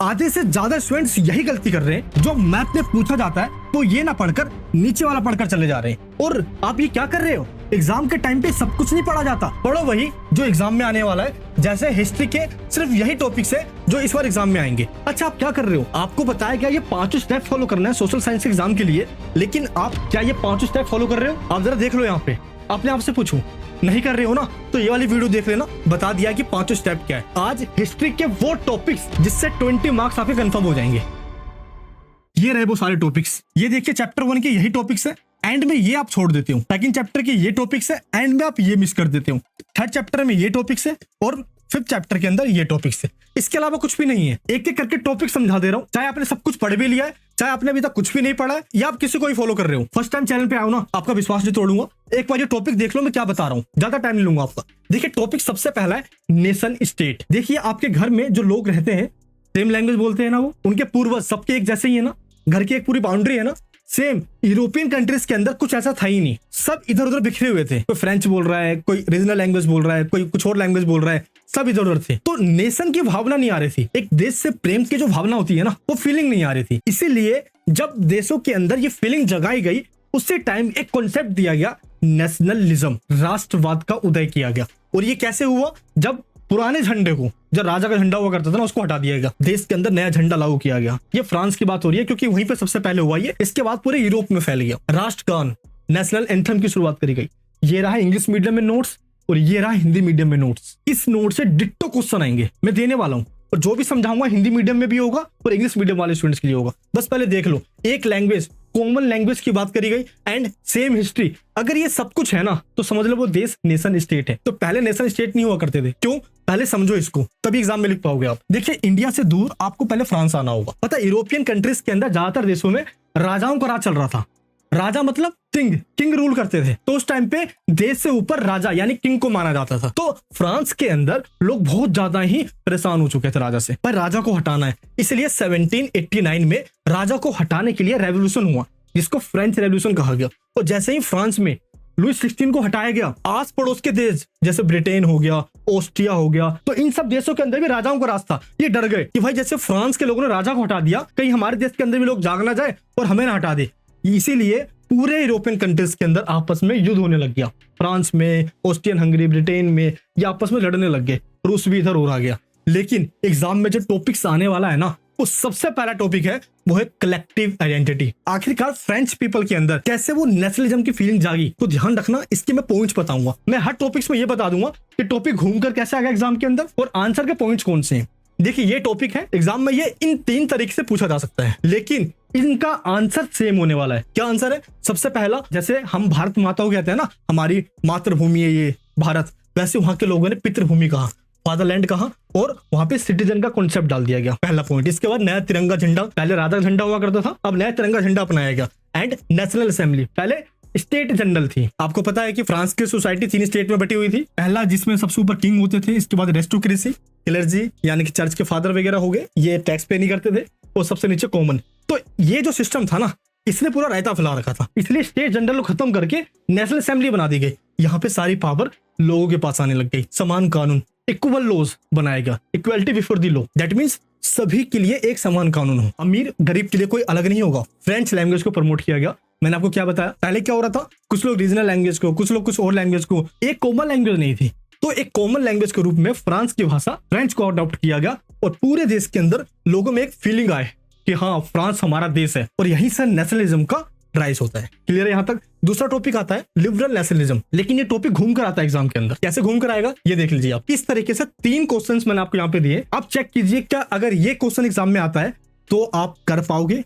आधे से ज्यादा स्टूडेंट्स यही गलती कर रहे हैं, जो मैथ में पूछा जाता है तो ये ना पढ़कर नीचे वाला पढ़कर चले जा रहे हैं। और आप ये क्या कर रहे हो, एग्जाम के टाइम पे सब कुछ नहीं पढ़ा जाता, पढ़ो वही जो एग्जाम में आने वाला है। जैसे हिस्ट्री के सिर्फ यही टॉपिक्स है जो इस बार एग्जाम में आएंगे। अच्छा, आप क्या कर रहे हो, आपको बताया गया ये 5 स्टेप फॉलो करना है सोशल साइंस के एग्जाम के लिए, लेकिन आप क्या ये 5 स्टेप फॉलो कर रहे हो? आप जरा देख लो यहाँ पे, अपने आप से पूछो, नहीं कर रहे हो ना तो ये वाली वीडियो देख लेना, बता दिया कि 5 स्टेप क्या है। आज हिस्ट्री के वो टॉपिक्स जिससे 20 मार्क्स आपके कंफर्म हो जाएंगे। ये रहे वो सारे टॉपिक्स, ये देखिए चैप्टर 1 के यही टॉपिक्स है, एंड में ये आप छोड़ देते हो। सेकंड चैप्टर के ये टॉपिक्स है, एंड में आप ये मिस कर देते हो। थर्ड चैप्टर में ये टॉपिक्स है और फिफ्थ चैप्टर के अंदर ये टॉपिक्स है। इसके अलावा कुछ भी नहीं है। एक एक करके टॉपिक समझा दे रहा हूँ, चाहे आपने सब कुछ पढ़ भी लिया है, चाहे आपने अभी तक कुछ भी नहीं पढ़ा है, या आप किसी को ही फॉलो कर रहे हो। फर्स्ट टाइम चैनल पे आओ ना, आपका विश्वास नहीं तोड़ूंगा। एक बार ये टॉपिक देख लो मैं क्या बता रहा हूँ, ज्यादा टाइम नहीं लूंगा आपका। देखिए टॉपिक सबसे पहला है नेशन स्टेट। देखिए आपके घर में जो लोग रहते हैं, सेम लैंग्वेज बोलते हैं ना, वो उनके पूर्वज सबके एक जैसे ही है ना, घर की एक पूरी बाउंड्री है ना, सेम यूरोपियन कंट्रीज के अंदर कुछ ऐसा था ही नहीं, सब इधर उधर बिखरे हुए थे। कोई फ्रेंच बोल रहा है, कोई रीजनल लैंग्वेज बोल रहा है, कोई कुछ और लैंग्वेज बोल रहा है, सब इधर उधर थे। तो नेशन की भावना नहीं आ रही थी, एक देश से प्रेम की जो भावना होती है ना, वो फीलिंग नहीं आ रही थी। इसीलिए जब देशों के अंदर ये फीलिंग जगाई गई, उसी टाइम एक कॉन्सेप्ट दिया गया, नेशनलिज्म, राष्ट्रवाद का उदय किया गया। और ये कैसे हुआ, जब पुराने झंडे को, जब राजा का झंडा हुआ करता था ना, उसको हटा दिया गया, देश के अंदर नया झंडा लागू किया गया। ये फ्रांस की बात हो रही है क्योंकि वहीं पे सबसे पहले हुआ ये, इसके बाद पूरे यूरोप में फैल गया। राष्ट्रगान, नेशनल एंथम की शुरुआत करी गई। ये रहा इंग्लिश मीडियम में नोट्स और ये रहा हिंदी मीडियम में नोट्स। इस नोट से डिट्टो क्वेश्चन आएंगे, मैं देने वाला हूँ, और जो भी समझाऊंगा हिंदी मीडियम में भी होगा और इंग्लिश मीडियम वाले स्टूडेंट्स के लिए होगा। बस पहले देख लो, एक लैंग्वेज, कॉमन लैंग्वेज की बात करी गई, एंड सेम हिस्ट्री। अगर ये सब कुछ है ना, तो समझ लो वो देश नेशन स्टेट है। तो पहले नेशन स्टेट नहीं हुआ करते थे, क्यों? पहले समझो इसको, तभी एग्जाम में लिख पाओगे आप। देखिए इंडिया से दूर आपको पहले फ्रांस आना होगा। पता है यूरोपियन कंट्रीज के अंदर ज्यादातर देशों में राजाओं का राज चल रहा था। राजा मतलब किंग, किंग रूल करते थे। तो उस टाइम पे देश से ऊपर राजा यानी किंग को माना जाता था। तो फ्रांस के अंदर लोग बहुत ज्यादा ही परेशान हो चुके थे राजा से, पर राजा को हटाना है। इसलिए 1789 में राजा को हटाने के लिए रेवोल्यूशन हुआ, जिसको फ्रेंच रेवोल्यूशन कहा गया। और जैसे ही फ्रांस में लुई 16 को हटाया गया, आस पड़ोस के देश जैसे ब्रिटेन हो गया, ऑस्ट्रिया हो गया, तो इन सब देशों के अंदर भी राजाओं का राज था। ये डर गए कि भाई जैसे फ्रांस के लोगों ने राजा को हटा दिया, कहीं हमारे देश के अंदर भी लोग जाग ना जाए और हमें ना हटा दे। इसीलिए पूरे यूरोपियन कंट्रीज के अंदर आपस में युद्ध होने लग गया। फ्रांस में, ऑस्ट्रियन हंगरी, ब्रिटेन में ये आपस में लड़ने लग गए। रूस भी इधर हो रहा गया। लेकिन एग्जाम में जो टॉपिक्स आने वाला है ना, वो सबसे पहला टॉपिक है, वो है कलेक्टिव आइडेंटिटी। आखिरकार फ्रेंच पीपल के अंदर कैसे वो नेशनलिज्म की फीलिंग जागी, तो ध्यान रखना, इसके मैं पॉइंट्स बताऊंगा। मैं हर टॉपिक्स में ये बता दूंगा कि टॉपिक घूमकर कैसे आ गया एग्जाम के अंदर और आंसर के पॉइंट्स कौन से हैं। देखिए ये टॉपिक है, एग्जाम में ये इन 3 तरीके से पूछा जा सकता है, लेकिन इनका आंसर सेम होने वाला है। क्या आंसर है? सबसे पहला, जैसे हम भारत माता को कहते हैं ना, हमारी मातृभूमि है ये भारत, वैसे वहां के लोगों ने पितृभूमि कहा, फादरलैंड कहा, और वहां पे सिटीजन का कॉन्सेप्ट डाल दिया गया, पहला पॉइंट। इसके बाद नया तिरंगा झंडा, पहले राधा झंडा हुआ करता था, अब नया तिरंगा झंडा अपनाया गया। एंड नेशनल असेंबली, पहले स्टेट जनरल थी। आपको पता है कि फ्रांस की सोसाइटी 3 स्टेट में बटी हुई थी। पहला जिसमें सबसे ऊपर किंग होते थे, इसके बाद रेस्टोक्रेसी, क्लर्जी यानी कि चर्च के फादर वगैरह हो गए, ये टैक्स पे नहीं करते थे, और सबसे नीचे कॉमन। तो ये जो सिस्टम था ना, इसने पूरा रायता फैला रखा था। इसलिए स्टेट जनरल को खत्म करके नेशनल असेंबली बना दी गई। यहाँ पे सारी पावर लोगों के पास आने लग गई। समान कानून, इक्वल लॉज बनाया गया, equality before the law. That means सभी के लिए एक समान कानून हो, अमीर गरीब के लिए कोई अलग नहीं होगा। फ्रेंच लैंग्वेज को प्रमोट किया गया। मैंने आपको क्या बताया, पहले क्या हो रहा था, कुछ लोग रीजनल लैंग्वेज को, कुछ लोग कुछ और लैंग्वेज को, एक कॉमन लैंग्वेज नहीं थी। तो एक कॉमन लैंग्वेज के रूप में फ्रांस की भाषा फ्रेंच को अडॉप्ट किया गया, और पूरे देश के अंदर लोगों में एक फीलिंग आए कि हाँ फ्रांस हमारा देश है, और यहीं से नेशनलिज्म का राइज होता है। क्लियर है यहाँ तक? दूसरा टॉपिक आता है लिबरल नेशनलिज्म, लेकिन ये टॉपिक घूम कर आता है एग्जाम के अंदर। कैसे घूम कर आएगा ये देख लीजिए आप। इस तरीके से 3 क्वेश्चंस मैंने आपको यहाँ पे दिए, आप चेक कीजिए क्या अगर ये क्वेश्चन एग्जाम में आता है तो आप कर पाओगे।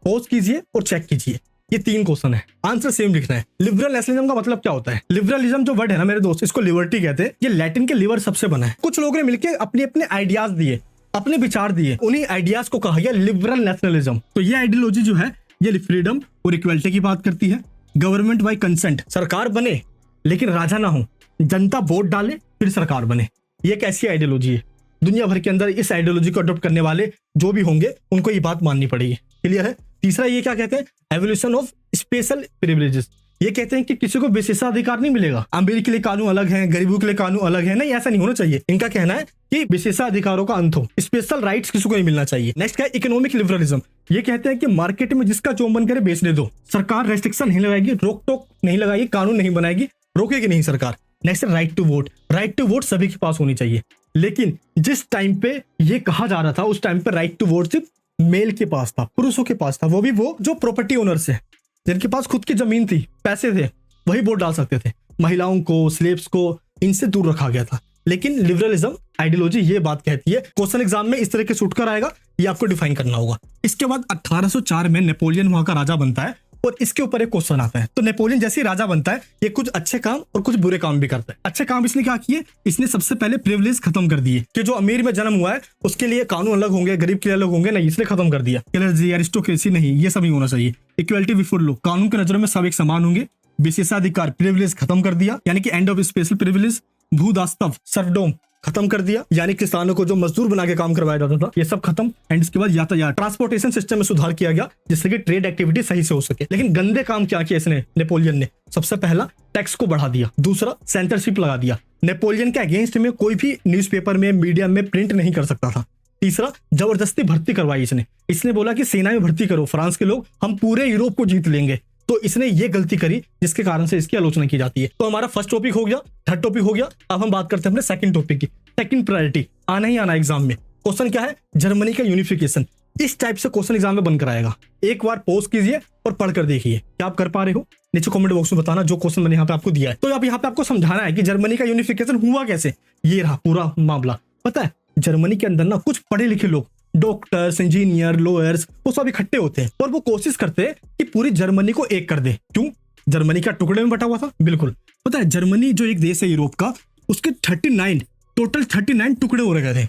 पॉज कीजिए और चेक कीजिए, ये 3 क्वेश्चन है, आंसर सेम लिखना है। लिबरल नेशनलिज्म का मतलब क्या होता है? लिबरलिज्म जो वर्ड है ना मेरे दोस्त, इसको लिबर्टी कहते हैं। ये लैटिन के लिबर सबसे बना है। कुछ लोगों ने मिलकर अपने अपने आइडियाज दिए, अपने विचार दिए, उन्हीं आइडियाज को कहा गया लिबरल नेशनलिज्म। तो ये आइडियोलॉजी जो है, ये फ्रीडम और इक्वलिटी की बात करती है। गवर्नमेंट बाय कंसेंट, सरकार बने लेकिन राजा ना हो, जनता वोट डाले फिर सरकार बने। ये एक ऐसी आइडियोलॉजी है, दुनिया भर के अंदर इस आइडियोलॉजी को अडॉप्ट करने वाले जो भी होंगे उनको ये बात माननी पड़ेगी। क्लियर है? तीसरा ये क्या कहते हैं? एवोल्यूशन ऑफ स्पेशल प्रिविलेजेस, ये कहते हैं कि किसी को विशेषाधिकार नहीं मिलेगा, अमीर के लिए कानून अलग है, गरीबों के लिए कानून अलग है। नहीं, ऐसा नहीं होना चाहिए। इनका कहना है कि विशेषाधिकारों का अंत हो, स्पेशल राइट्स किसी को नहीं मिलना चाहिए। नेक्स्ट क्या है, इकोनॉमिक लिबरलिज्म। ये कहते हैं कि मार्केट में जिसका जो मन करे बेचने दो, सरकार रेस्ट्रिक्शन नहीं लगाएगी, रोक टोक नहीं लगाएगी, कानून नहीं बनाएगी, रोकेगी नहीं सरकार। नेक्स्ट है right to vote. Right to vote सभी के पास होनी चाहिए, लेकिन जिस टाइम पे ये कहा जा रहा था उस टाइम पे राइट टू वोट सिर्फ मेल के पास था, पुरुषों के पास था। वो भी वो जो प्रॉपर्टी ओनर्स है, जिनके पास खुद की जमीन थी, पैसे थे, वही वोट डाल सकते थे। महिलाओं को, स्लेव्स को इनसे दूर रखा गया था। लेकिन लिबरलिज्म आइडियोलॉजी ये बात कहती है, क्वेश्चन एग्जाम में इस तरह के छूट कर आएगा, ये आपको डिफाइन करना होगा। इसके बाद 1804 में नेपोलियन वहां का राजा बनता है और इसके ऊपर एक क्वेश्चन आता है। तो नेपोलियन जैसे ही राजा बनता है, ये कुछ अच्छे काम और कुछ बुरे काम भी करता है। अच्छे काम इसने क्या किए, इसने सबसे पहले प्रिविलेज खत्म कर दिए कि जो अमीर में जन्म हुआ है उसके लिए कानून अलग होंगे, गरीब के लिए अलग होंगे, नहीं, इसने खत्म कर दिया। एरिस्टोक्रेसी नहीं, ये सब नहीं होना चाहिए। इक्वालिटी बिफोर लॉ, कानून की नजरों में सब एक समान होंगे। विशेषाधिकार, प्रिविलेज खत्म कर दिया, यानी कि एंड ऑफ स्पेशल प्रिविलेज। भूदास्तव, सर्फडोम खत्म कर दिया, यानी किसानों को जो मजदूर बना के काम करवाया जाता था, ये सब खत्म। एंड इसके बाद यातायात, ट्रांसपोर्टेशन सिस्टम में सुधार किया गया जिससे कि ट्रेड एक्टिविटी सही से हो सके। लेकिन गंदे काम क्या किया इसने, नेपोलियन ने? सबसे पहला टैक्स को बढ़ा दिया, दूसरा सेंसरशिप लगा दिया। नेपोलियन के अगेंस्ट में कोई भी न्यूज़पेपर में, मीडिया में प्रिंट नहीं कर सकता था। तीसरा, जबरदस्ती भर्ती करवाई इसने बोला कि सेना में भर्ती करो फ्रांस के लोग, हम पूरे यूरोप को जीत लेंगे। तो इसने ये गलती करी जिसके कारण से इसकी आलोचना की जाती है। तो हमारा फर्स्ट टॉपिक हो गया, थर्ड टॉपिक हो गया। अब हम बात करते हैं अपने सेकंड टॉपिक की। सेकंड प्रायोरिटी आना ही आना एग्जाम में। क्वेश्चन क्या है, जर्मनी का यूनिफिकेशन। इस टाइप से क्वेश्चन एग्जाम में बनकर आएगा। एक बार पॉज कीजिए और पढ़कर देखिए क्या आप कर पा रहे हो। नीचे कमेंट बॉक्स में बताना जो क्वेश्चन मैंने यहाँ पे आपको दिया है। तो अब यहाँ पे आपको समझाना है कि जर्मनी का यूनिफिकेशन हुआ कैसे। ये रहा पूरा मामला। पता है, जर्मनी के अंदर ना कुछ पढ़े लिखे लोग, डॉक्टर्स, इंजीनियर, लॉयर्स, वो सब इकट्ठे होते हैं और वो कोशिश करते हैं कि पूरी जर्मनी को एक कर दे। क्यों? जर्मनी का टुकड़े में बटा हुआ था। बिल्कुल, पता है जर्मनी जो एक देश है यूरोप का, उसके 39 टुकड़े हो गए थे,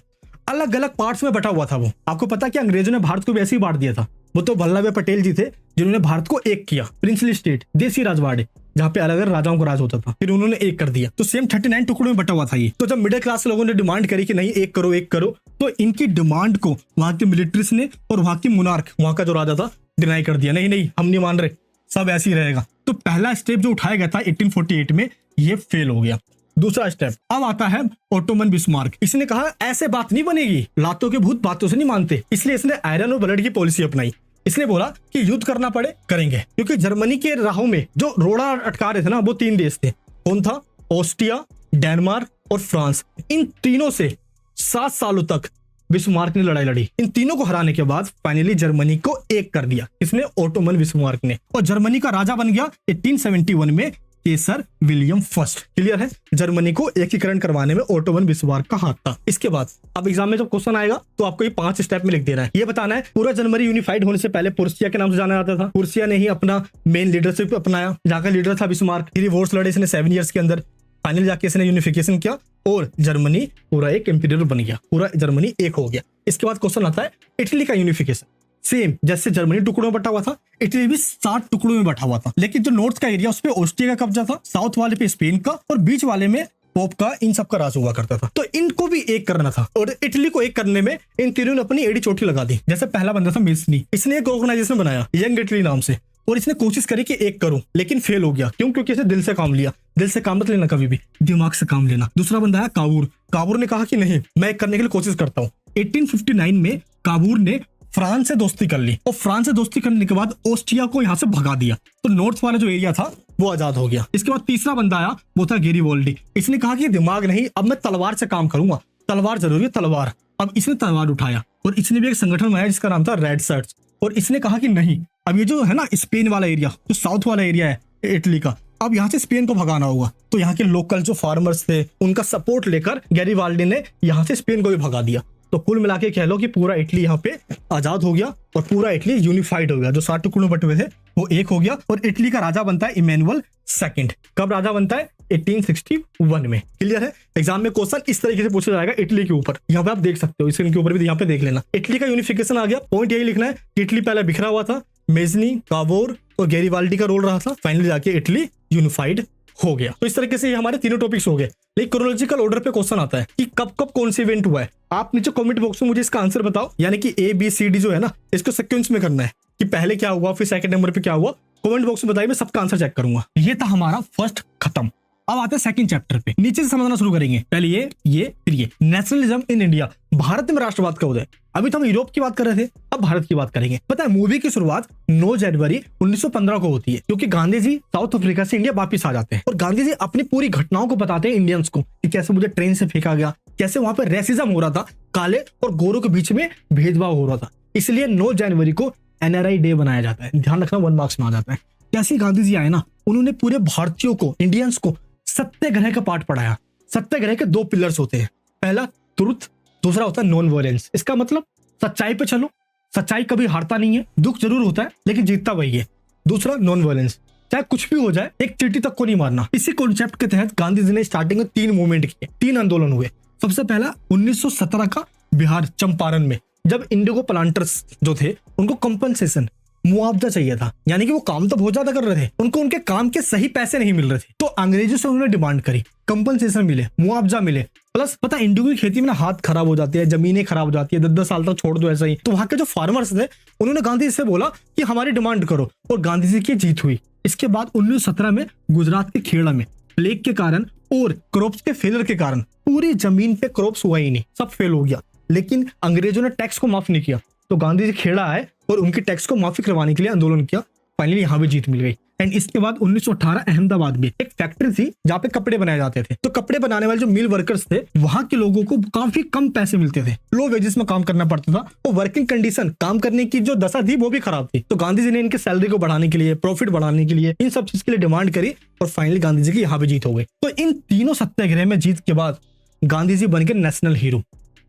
अलग अलग पार्ट्स में बटा हुआ था वो। आपको पता है कि अंग्रेजों ने भारत को भी ऐसे ही बांट दिया था। वो तो वल्लभ भाई पटेल जी थे जिन्होंने भारत को एक किया, प्रिंसली स्टेट, देसी राजवाड़े, जहाँ पे अलग अलग राजाओं को राज होता था, फिर उन्होंने एक कर दिया। तो सेम 39 टुकड़ों में बटा हुआ था ये। तो जब मिडिल क्लास लोगों ने डिमांड करी कि नहीं एक करो, तो इनकी डिमांड को वहां के मिलिट्रिस ने और वहां की मुनार्क, वहां का जो राजा था, डिनाई कर दिया। नहीं, हम नहीं मान रहे, सब ऐसे ही रहेगा। तो पहला स्टेप जो उठाया गया था 1848 में, ये फेल हो गया। दूसरा स्टेप अब आता है ओटोमन बिस्मार्क। इसने कहा ऐसे बात नहीं बनेगी, लातों के भूत बातों से नहीं मानते, इसलिए इसने आयरन और ब्लड की पॉलिसी अपनाई। इसने बोला कि युद्ध करना पड़े करेंगे, क्योंकि जर्मनी के राहों में जो रोड़ा अटका रहे थे ना, वो 3 देश थे। कौन था? ऑस्ट्रिया, डेनमार्क और फ्रांस। इन तीनों से 7 सालों तक बिस्मार्क ने लड़ाई लड़ी। इन तीनों को हराने के बाद फाइनली जर्मनी को एक कर दिया। इसने ओटोमन बिस्मार्क ने, और जर्मनी का राजा बन गया 1871 में केसर विलियम फर्स्ट। क्लियर है, जर्मनी को एकीकरण करवाने में ओटोमन बिस्मार्क का हाथ था। इसके बाद अब एग्जाम में जब क्वेश्चन आएगा तो आपको ये 5 स्टेप में लिख देना है। ये बताना है पूरा जर्मनी यूनिफाइड होने से पहले पुर्सिया के नाम से जाना जाता था। पुर्सिया ने ही अपना मेन लीडरशिप अपनाया, जहाँ का लीडर था बिस्मार्क। फिर वॉर्स लड़े इसने 7 ईयर्स के अंदर, फाइनल जाके इसने यूनिफिकेशन किया और जर्मनी पूरा एक इंपीरियल बन गया, पूरा जर्मनी एक हो गया। इसके बाद क्वेश्चन आता है इटली का यूनिफिकेशन। सेम जैसे जर्मनी टुकड़ों में बटा हुआ था, इटली भी 7 टुकड़ों में बटा हुआ था। लेकिन जो नॉर्थ का एरिया उस पे ऑस्ट्रिया का कब्जा था, साउथ वाले पे स्पेन का, और बीच वाले में पोप का, इन सब का राज हुआ करता था। तो इनको भी एक करना था, और इटली को एक करने में इन तीनों ने अपनी एड़ी चोटी लगा दी। जैसे पहला बंदा था मेसनी, इसने एक ऑर्गेनाइजेशन बनाया यंग इटली नाम से, और इसने कोशिश करी कि एक करूं, लेकिन फेल हो गया। क्यों? क्योंकि इसने दिल से काम लिया। दिल से काम मत लेना कभी भी, दिमाग से काम लेना। दूसरा बंदा है काबूर। काबूर ने कहा कि नहीं, मैं करने के लिए कोशिश करता हूँ। 1859 में काबूर ने फ्रांस से दोस्ती कर ली, और फ्रांस से दोस्ती करने के बाद ऑस्ट्रिया को यहाँ से भगा दिया, तो नॉर्थ वाला जो एरिया था वो आजाद हो गया। इसके बाद तीसरा बंदा आया, वो था गेरिबाल्डी। इसने कहा कि दिमाग नहीं, अब मैं तलवार से काम करूंगा, तलवार जरूरी है, तलवार। अब इसने तलवार उठाया और इसने भी एक संगठन बनाया जिसका नाम था रेड शर्ट्स, और इसने कहा कि नहीं, अब ये जो है ना स्पेन वाला एरिया, जो साउथ वाला एरिया है इटली का, अब यहाँ से स्पेन को भगाना होगा। तो यहाँ के लोकल जो फार्मर्स थे उनका सपोर्ट लेकर गैरिबाल्डी ने यहाँ से स्पेन को भी भगा दिया। तो कुल मिला के कह लो कि पूरा इटली यहाँ पे आजाद हो गया और पूरा इटली यूनिफाइड हो गया। जो 7 टुकड़ों में बटे हुए थे वो एक हो गया, और इटली का राजा बनता है इमैनुअल सेकंड। कब राजा बनता है? 1861 में। क्लियर है, एग्जाम में क्वेश्चन इस तरीके से पूछा जाएगा इटली के ऊपर। यहाँ पे आप देख सकते हो, स्क्रीन के ऊपर भी यहाँ पे देख लेना। इटली का यूनिफिकेशन आ गया। पॉइंट यही लिखना है कि इटली पहले बिखरा हुआ था, मेजनी, काबोर और गैरिबाल्डी का रोल रहा था, फाइनली जाके इटली यूनिफाइड हो गया। तो इस तरीके से ये हमारे तीनों टॉपिक्स हो गए। लेकिन क्रोनोलॉजिकल ऑर्डर पे क्वेश्चन आता है कि कब कब कौन सी इवेंट हुआ है। आप नीचे कमेंट बॉक्स में मुझे इसका आंसर बताओ, यानी कि A B C D जो है ना, इसको सीक्वेंस में करना है कि पहले क्या हुआ, फिर सेकंड नंबर पे क्या हुआ, कमेंट बॉक्स में बताइए, मैं सबका आंसर चेक करूंगा। ये था हमारा फर्स्ट खत्म। अब आते हैं सेकंड चैप्टर पे, नीचे से समझना शुरू करेंगे। पहले ये फिर ये नेशनलिज्म इन इंडिया, भारत में राष्ट्रवाद का उदय। अभी तो हम यूरोप की बात कर रहे थे, अब भारत की बात करेंगे। पता है मूवी की शुरुआत 9 जनवरी 1915 को होती है, क्योंकि गांधी जी साउथ अफ्रीका से इंडिया वापिस आ जाते हैं और गांधी जी अपनी पूरी घटनाओं को बताते हैं इंडियंस को कि कैसे मुझे ट्रेन से फेंका गया, कैसे वहां पर रेसिज्म हो रहा था, काले और गोरों के बीच में भेदभाव हो रहा था। इसलिए 9 जनवरी को NRI डे बनाया जाता है। ध्यान रखना, 1 मार्क्स में आ जाता है। जैसे गांधी जी आए ना, उन्होंने पूरे भारतीयों को, इंडियंस को सत्याग्रह का पाठ पढ़ाया। सत्याग्रह के 2 पिलर्स होते हैं, पहला ट्रुथ, दूसरा होता है नॉन वायलेंस। इसका मतलब सच्चाई पे चलो, सच्चाई कभी हारता नहीं है, दुख जरूर होता है लेकिन जीतता वही है। दूसरा नॉन वायलेंस, चाहे कुछ भी हो जाए, एक चींटी तक को नहीं मारना। इसी कॉन्सेप्ट के तहत गांधी जी ने स्टार्टिंग में 3 मूवमेंट किए, 3 आंदोलन हुए। सबसे पहला 1917 का बिहार चंपारण में, जब इंडिगो प्लांटर्स जो थे उनको कंपनसेशन, मुआवजा चाहिए था, यानी कि वो काम तो बहुत ज्यादा कर रहे थे, उनको उनके काम के सही पैसे नहीं मिल रहे थे, तो अंग्रेजों से उन्होंने डिमांड करी कंपनसेशन मिले, मुआवजा मिले। प्लस पता इंडिगो की खेती में ना हाथ खराब हो जाती है, जमीनें खराब हो जाती है, 10-10 साल तक छोड़ दो ऐसा ही। तो वहां के जो फार्मर्स थे उन्होंने गांधी जी से बोला कि हमारी डिमांड करो, और गांधी जी की जीत हुई। इसके बाद 1917 में गुजरात के खेड़ा में प्लेग के कारण और क्रॉप्स के फेलियर के कारण पूरी जमीन पे क्रॉप्स हुआ ही नहीं, सब फेल हो गया। लेकिन अंग्रेजों ने टैक्स को माफ नहीं किया, तो गांधी जी खेड़ा आए और उनके टैक्स को माफी करवाने के लिए आंदोलन किया। फाइनली यहाँ भी जीत मिल गई। एंड इसके बाद 1918 अहमदाबाद में एक फैक्ट्री थी जहाँ पे कपड़े बनाए जाते थे। तो कपड़े बनाने वाले जो मिल वर्कर्स थे, वहां के लोगों को काफी कम पैसे मिलते थे, लो वेजेस में काम करना पड़ता था, और वर्किंग कंडीशन, काम करने की जो दशा थी वो भी खराब थी। तो गांधी जी ने इनके सैलरी को बढ़ाने के लिए, प्रॉफिट बढ़ाने के लिए, इन सब चीज के लिए डिमांड करी, और फाइनली गांधी जी की यहाँ भी जीत हो गई। तो इन तीनों सत्याग्रह में जीत के बाद गांधी जी बन के नेशनल हीरो,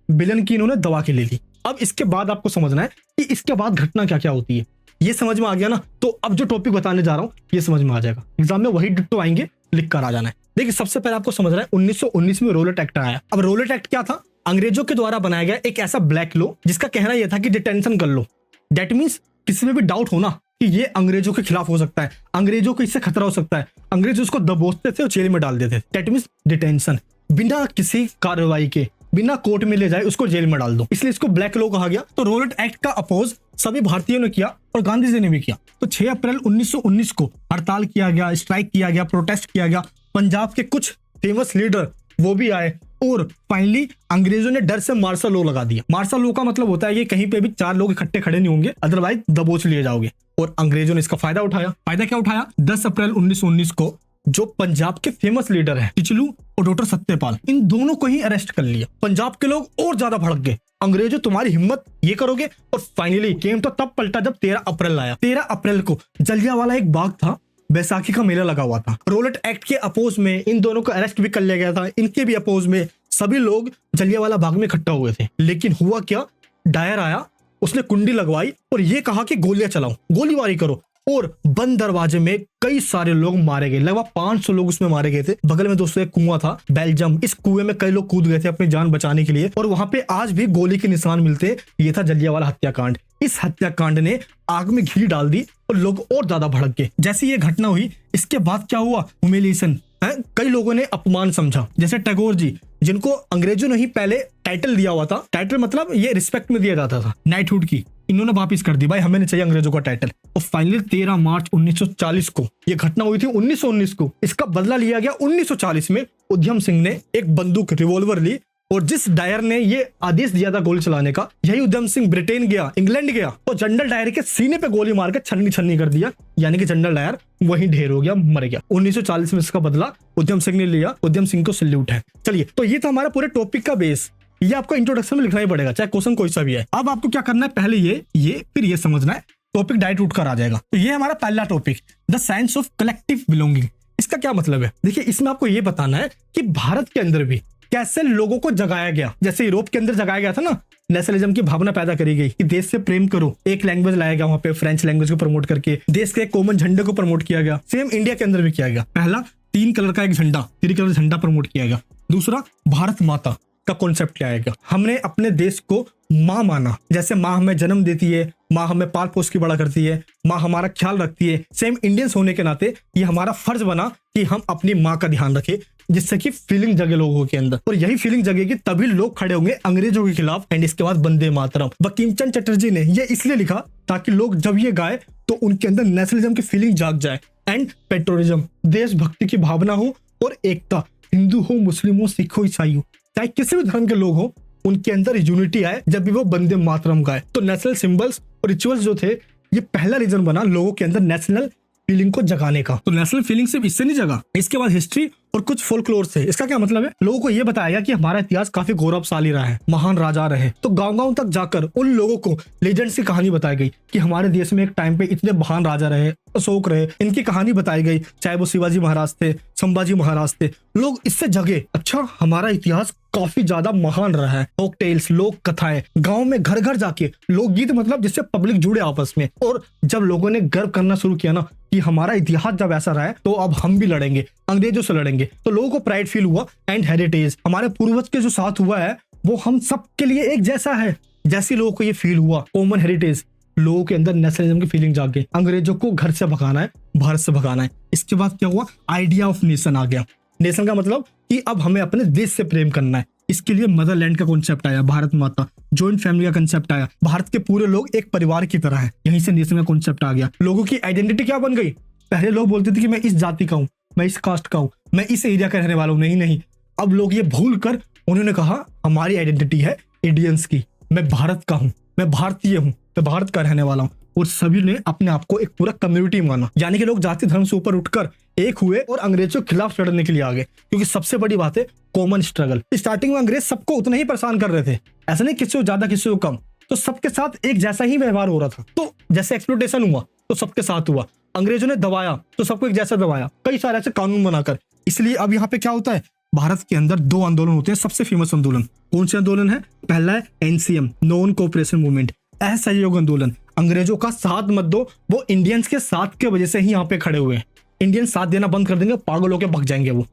विलन की इन्होंने दवा के ले ली। अब इसके बाद आपको समझना है कि इसके बाद घटना क्या क्या होती है। ये समझ में आ गया ना, तो अब जो टॉपिक बताने जा रहा हूं ये समझ में आ जाएगा। एग्जाम में वही डिट्टो आएंगे, लिख कर आ जाना है। देखिए सबसे पहले आपको समझना है 1919 में रोलेट एक्ट आया। अब रोलेट एक्ट क्या था? अंग्रेजों के द्वारा बनाया गया एक ऐसा ब्लैक लॉ जिसका कहना यह था कि डिटेंशन कर लो। दैट मीन्स किसी में भी डाउट होना कि ये अंग्रेजों के खिलाफ हो सकता है, अंग्रेजों को इससे खतरा हो सकता है, अंग्रेज उसको दबोचते थे और जेल में डाल देते थे। दैट मीन्स डिटेंशन, बिना किसी कार्रवाई के, बिना कोर्ट में ले जाए उसको जेल में डाल दो, इसलिए इसको ब्लैक लॉ कहा गया। तो रोलेट एक्ट का अपोज सभी भारतीयों ने किया और गांधी जी ने भी किया। तो 6 अप्रैल 1919 को हड़ताल किया गया, स्ट्राइक किया गया, प्रोटेस्ट किया गया। पंजाब के कुछ फेमस लीडर वो भी आए, और फाइनली अंग्रेजों ने डर से मार्शल लॉ लगा दिया। मार्शल लॉ का मतलब होता है कि कहीं पे भी 4 लोग इकट्ठे खड़े नहीं होंगे, अदरवाइज दबोच लिए जाओगे। और अंग्रेजों ने इसका फायदा उठाया। फायदा क्या उठाया? 10 अप्रैल 1919 को जो पंजाब के फेमस लीडर हैं टिचलू और डॉक्टर सत्यपाल, इन दोनों को ही अरेस्ट कर लिया। पंजाब के लोग और ज्यादा भड़क गए, अंग्रेजों तुम्हारी हिम्मत ये करोगे। और फाइनली गेम तो तब पलटा जब 13 अप्रैल आया। 13 अप्रैल को जलियांवाला एक बाग था, बैसाखी का मेला लगा हुआ था। रोलेट एक्ट के अपोज में इन दोनों को अरेस्ट भी कर लिया गया था। इनके भी अपोज में सभी लोग जलियांवाला बाग में इकट्ठा हुए थे। लेकिन हुआ क्या? डायर आया, उसने कुंडी लगवाई और ये कहा कि गोलियां चलाओ, गोलीबारी करो, और बंद दरवाजे में कई सारे लोग मारे गए। लगभग 500 लोग उसमें मारे गए थे। बगल में दोस्तों एक कुआं था बेल्जियम, इस कुएं में कई लोग कूद गए थे अपनी जान बचाने के लिए, और वहां पे आज भी गोली के निशान मिलते। ये था जलियांवाला हत्याकांड। इस हत्याकांड ने आग में घी डाल दी और लोग और ज्यादा भड़क गए। जैसे ये घटना हुई, इसके बाद क्या हुआ? ह्यूमिलिएशन। कई लोगों ने अपमान समझा, जैसे टैगोर जी, जिनको अंग्रेजों ने ही पहले टाइटल दिया हुआ था। टाइटल मतलब ये रिस्पेक्ट में दिया जाता था नाइटहुड की, इन्होंने वापिस कर दी, भाई हमें नहीं चाहिए अंग्रेजों का टाइटल। और फाइनली 13 मार्च 1940 को ये घटना हुई थी। 1919 को इसका बदला लिया गया। 1940 में उधम सिंह ने एक बंदूक, रिवॉल्वर ली, और जिस डायर ने ये आदेश दिया था गोली चलाने का, यही उधम सिंह ब्रिटेन गया, इंग्लैंड गया, तो जनरल डायर के सीने पे गोली मार के छन्नी छन्नी कर दिया, यानी कि जनरल डायर वहीं ढेर हो गया, मर गया। 1940 में इसका बदला उधम सिंह ने लिया। उधम सिंह को सैल्यूट है। चलिए, तो ये था हमारा पूरे टॉपिक का बेस। ये आपको इंट्रोडक्शन में लिखना ही पड़ेगा, चाहे क्वेश्चन कोई सा भी है। अब आपको क्या करना है? पहले ये फिर ये समझना है, टॉपिक डायरेक्ट उठ कर आ जाएगा। तो ये हमारा पहला topic, the science of collective belonging. इसका क्या मतलब है? देखिए, इसमें आपको ये बताना है कि भारत के अंदर भी कैसे लोगों को जगाया गया। जैसे यूरोप के अंदर जगाया गया था ना, नेशनलिज्म की भावना पैदा करी गई कि देश से प्रेम करो। एक लैंग्वेज लाया गया वहां पे, फ्रेंच लैंग्वेज को प्रमोट करके देश के कॉमन झंडे को प्रमोट किया गया। सेम इंडिया के अंदर भी किया गया। पहला 3 कलर का एक झंडा, 3 कलर झंडा प्रमोट किया गया। दूसरा भारत माता का कॉन्सेप्ट लाया गया। हमने अपने देश को माँ माना, जैसे माँ हमें जन्म देती है, माँ हमें पाल पोस के बड़ा करती है, माँ हमारा ख्याल रखती है। सेम इंडियंस होने के नाते ये हमारा फर्ज बना कि हम अपनी माँ का ध्यान रखें, जिससे कि फीलिंग जगे लोगों के अंदर, और यही फीलिंग जगेगी तभी लोग खड़े होंगे अंग्रेजों के खिलाफ। एंड इसके बाद वंदे मातरम, बंकिम चंद्र चटर्जी ने ये इसलिए लिखा ताकि लोग जब ये गाए तो उनके अंदर नेशनलिज्म की फीलिंग जाग जाए एंड पेट्रोलिज्म, देशभक्ति की भावना हो और एकता, हिंदू हो, मुस्लिम हो, सिख हो, ईसाई हो, चाहे किसी भी धर्म के लोग हो, उनके अंदर यूनिटी आए जब भी वो वंदे मातरम गाए। तो नेशनल सिंबल्स और रिचुअल्स जो थे, ये पहला रीजन बना लोगों के अंदर नेशनल फीलिंग को जगाने का। तो नेशनल फीलिंग सिर्फ इससे नहीं जगा, इसके बाद हिस्ट्री और कुछ फोल्कलोर से। इसका क्या मतलब है? लोगों को ये बताया कि हमारा इतिहास काफी गौरवशाली रहा है, महान राजा रहे। तो गांव-गांव तक जाकर उन लोगों को लेजेंड्स की कहानी बताई गई कि हमारे देश में एक टाइम पे इतने महान राजा रहे, अशोक रहे, इनकी कहानी बताई गई, चाहे वो शिवाजी महाराज थे, संभाजी महाराज थे। लोग इससे जगे, अच्छा हमारा इतिहास काफी ज्यादा महान रहा है। फोक टेल्स, लोक कथाएं, गांव में घर घर जाके लोकगीत, मतलब जिससे पब्लिक जुड़े आपस में। और जब लोगों ने गर्व करना शुरू किया ना कि हमारा इतिहास जब ऐसा रहा है तो अब हम भी लड़ेंगे, अंग्रेजों से लड़ेंगे, तो लोगों को प्राइड फील हुआ एंड हेरिटेज, हमारे पूर्वज के जो साथ हुआ है वो हम सब के लिए एक जैसा है। जैसे लोगों को ये फील हुआ, कॉमन हेरिटेज, लोगों के अंदर नेशनलिज्म की फीलिंग जाग गई। अंग्रेजों को घर से भगाना है, भारत से भगाना है। इसके बाद क्या हुआ? आइडिया ऑफ नेशन आ गया। नेशन का मतलब कि अब हमें अपने देश से प्रेम करना है। इसके लिए मदरलैंड का कॉन्सेप्ट आया, भारत माता, जॉइंट फैमिली का कॉन्सेप्ट आया, भारत के पूरे लोग एक परिवार की तरह है। यहीं से नेशन का कॉन्सेप्ट आ गया। लोगों की आइडेंटिटी क्या बन गई? पहले लोग बोलते थे कि मैं इस जाति का हूँ, मैं इस कास्ट का हूँ, मैं इस एरिया का रहने वाला हूँ। नहीं, अब लोग ये भूल कर उन्होंने कहा हमारी आइडेंटिटी है इंडियंस की, मैं भारत का हूँ, मैं भारतीय हूँ, मैं भारत का रहने वाला हूँ। और सभी ने अपने आप को एक पूरा कम्युनिटी माना, यानी कि लोग जाति धर्म से ऊपर उठकर एक हुए और अंग्रेजों के खिलाफ लड़ने के लिए आ गए। क्योंकि सबसे बड़ी बात है कॉमन स्ट्रगल। स्टार्टिंग में अंग्रेज सबको उतना ही परेशान कर रहे थे, ऐसा नहीं किसी को ज्यादा किसी को कम, तो सबके साथ एक जैसा ही व्यवहार हो रहा था। तो जैसे एक्सप्लोटेशन हुआ तो सबके साथ हुआ, अंग्रेजों ने दबाया तो सबको एक जैसा दबाया, कई सारे ऐसे कानून बनाकर। इसलिए अब यहाँ पे क्या होता है, भारत के अंदर दो आंदोलन होते हैं। सबसे फेमस आंदोलन कौन से आंदोलन है? पहला है एनसीएम, नॉन कोऑपरेशन मूवमेंट, असहयोग आंदोलन। अंग्रेजों का साथ मत दो, वो इंडियंस के साथ के वजह से ही यहाँ पे खड़े हुए हैं। इंडियन साथ देना बंद कर देंगे, पागल होकर भग जाएंगे वो।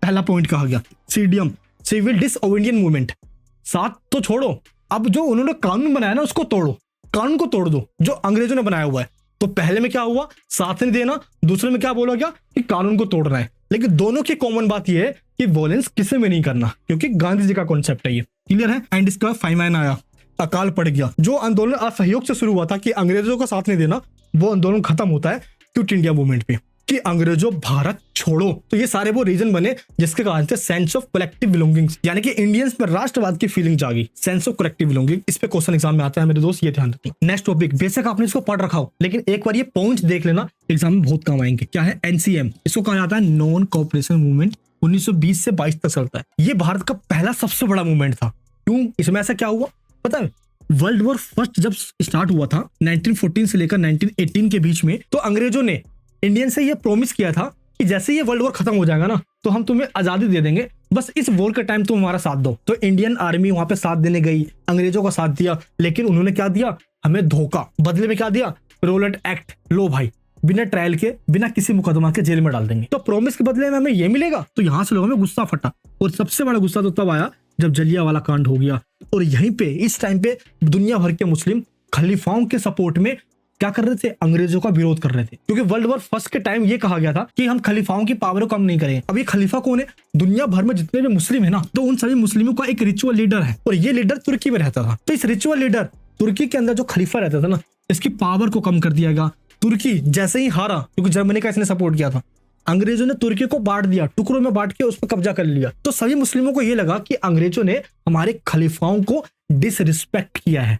पहला पॉइंट कहा गया। सीडीएम, सिविल डिसओबीडियंट मूवमेंट, साथ तो छोड़ो, अब जो उन्होंने कानून बनाया ना उसको तोड़ो, कानून को तोड़ दो जो अंग्रेजों ने बनाया हुआ है। तो पहले में क्या हुआ? साथ नहीं देना, दूसरे में क्या बोला गया कि कानून को तोड़ना है। लेकिन दोनों की कॉमन बात यह है कि वॉयलेंस किसी में नहीं करना, क्योंकि गांधी जी का कॉन्सेप्ट है ये। क्लियर है? एंड इसका फाइमैन आया, अकाल पड़ गया। जो आंदोलन असहयोग से शुरू हुआ था कि अंग्रेजों का साथ नहीं देना, वो आंदोलन खत्म होता है क्विट इंडिया मूवमेंट पे कि अंग्रेजों भारत छोड़ो। तो ये सारे वो रीजन बने जिसके कारण से सेंस ऑफ कलेक्टिव बिलोंगिंग्स, यानी कि इंडियंस में राष्ट्रवाद की फीलिंग जागी। सेंस ऑफ कलेक्टिव बिलोंगिंग, इस पे क्वेश्चन एग्जाम में आता है मेरे दोस्त, ये ध्यान रखिए। नेक्स्ट टॉपिक, बेशक आपने इसको पढ़ रखा हो, लेकिन एक बार ये पॉइंट्स देख लेना, एग्जाम में बहुत काम आएंगे। क्या है? एनसीएम, इसको कहा जाता है नॉन कोऑपरेशन मूवमेंट। 1920 से 22 तक चलता है। ये भारत का पहला सबसे बड़ा मूवमेंट था। क्यों? इसमें ऐसा क्या हुआ पता है? वर्ल्ड वॉर फर्स्ट जब स्टार्ट हुआ था 1914 से लेकर 1918 के बीच में, तो अंग्रेजों ने इंडियन से ये प्रॉमिस किया था कि जैसे ये वर्ल्ड वॉर खत्म हो जाएगा ना तो हम तुम्हें आजादी दे देंगे, बस इस वॉर के टाइम तुम हमारा साथ दो। तो इंडियन आर्मी वहां पे साथ देने गई, अंग्रेजों का साथ दिया, लेकिन उन्होंने क्या दिया? हमें धोखा। बदले में क्या दिया? रोलेट एक्ट, लो भाई बिना ट्रायल के, बिना किसी मुकदमा के जेल में डाल देंगे। तो प्रॉमिस के बदले में हमें ये मिलेगा। तो यहाँ से लोगों में गुस्सा फटा, और सबसे बड़ा गुस्सा तो तब आया जब जलियांवाला कांड हो गया। और यहीं पे इस टाइम पे दुनिया भर के मुस्लिम खलीफाओं के सपोर्ट में क्या कर रहे थे? अंग्रेजों का विरोध कर रहे थे। क्योंकि वर्ल्ड वॉर फर्स्ट के टाइम ये कहा गया था कि हम खलीफाओं की पावर को कम नहीं करेंगे। अब ये खलीफा कौन है? दुनिया भर में जितने भी मुस्लिम है ना, तो उन सभी मुस्लिमों का एक रिचुअल लीडर है, और ये लीडर तुर्की में रहता था। तो इस रिचुअल लीडर तुर्की के अंदर जो खलीफा रहता था ना, इसकी पावर को कम कर दिया गया। तुर्की जैसे ही हारा, क्योंकि जर्मनी का इसने सपोर्ट किया था, अंग्रेजों ने तुर्की को बांट दिया, टुकड़ों में बांट के उस पर कब्जा कर लिया। तो सभी मुस्लिमों को यह लगा कि अंग्रेजों ने हमारे खलीफाओं को डिसरिस्पेक्ट किया है,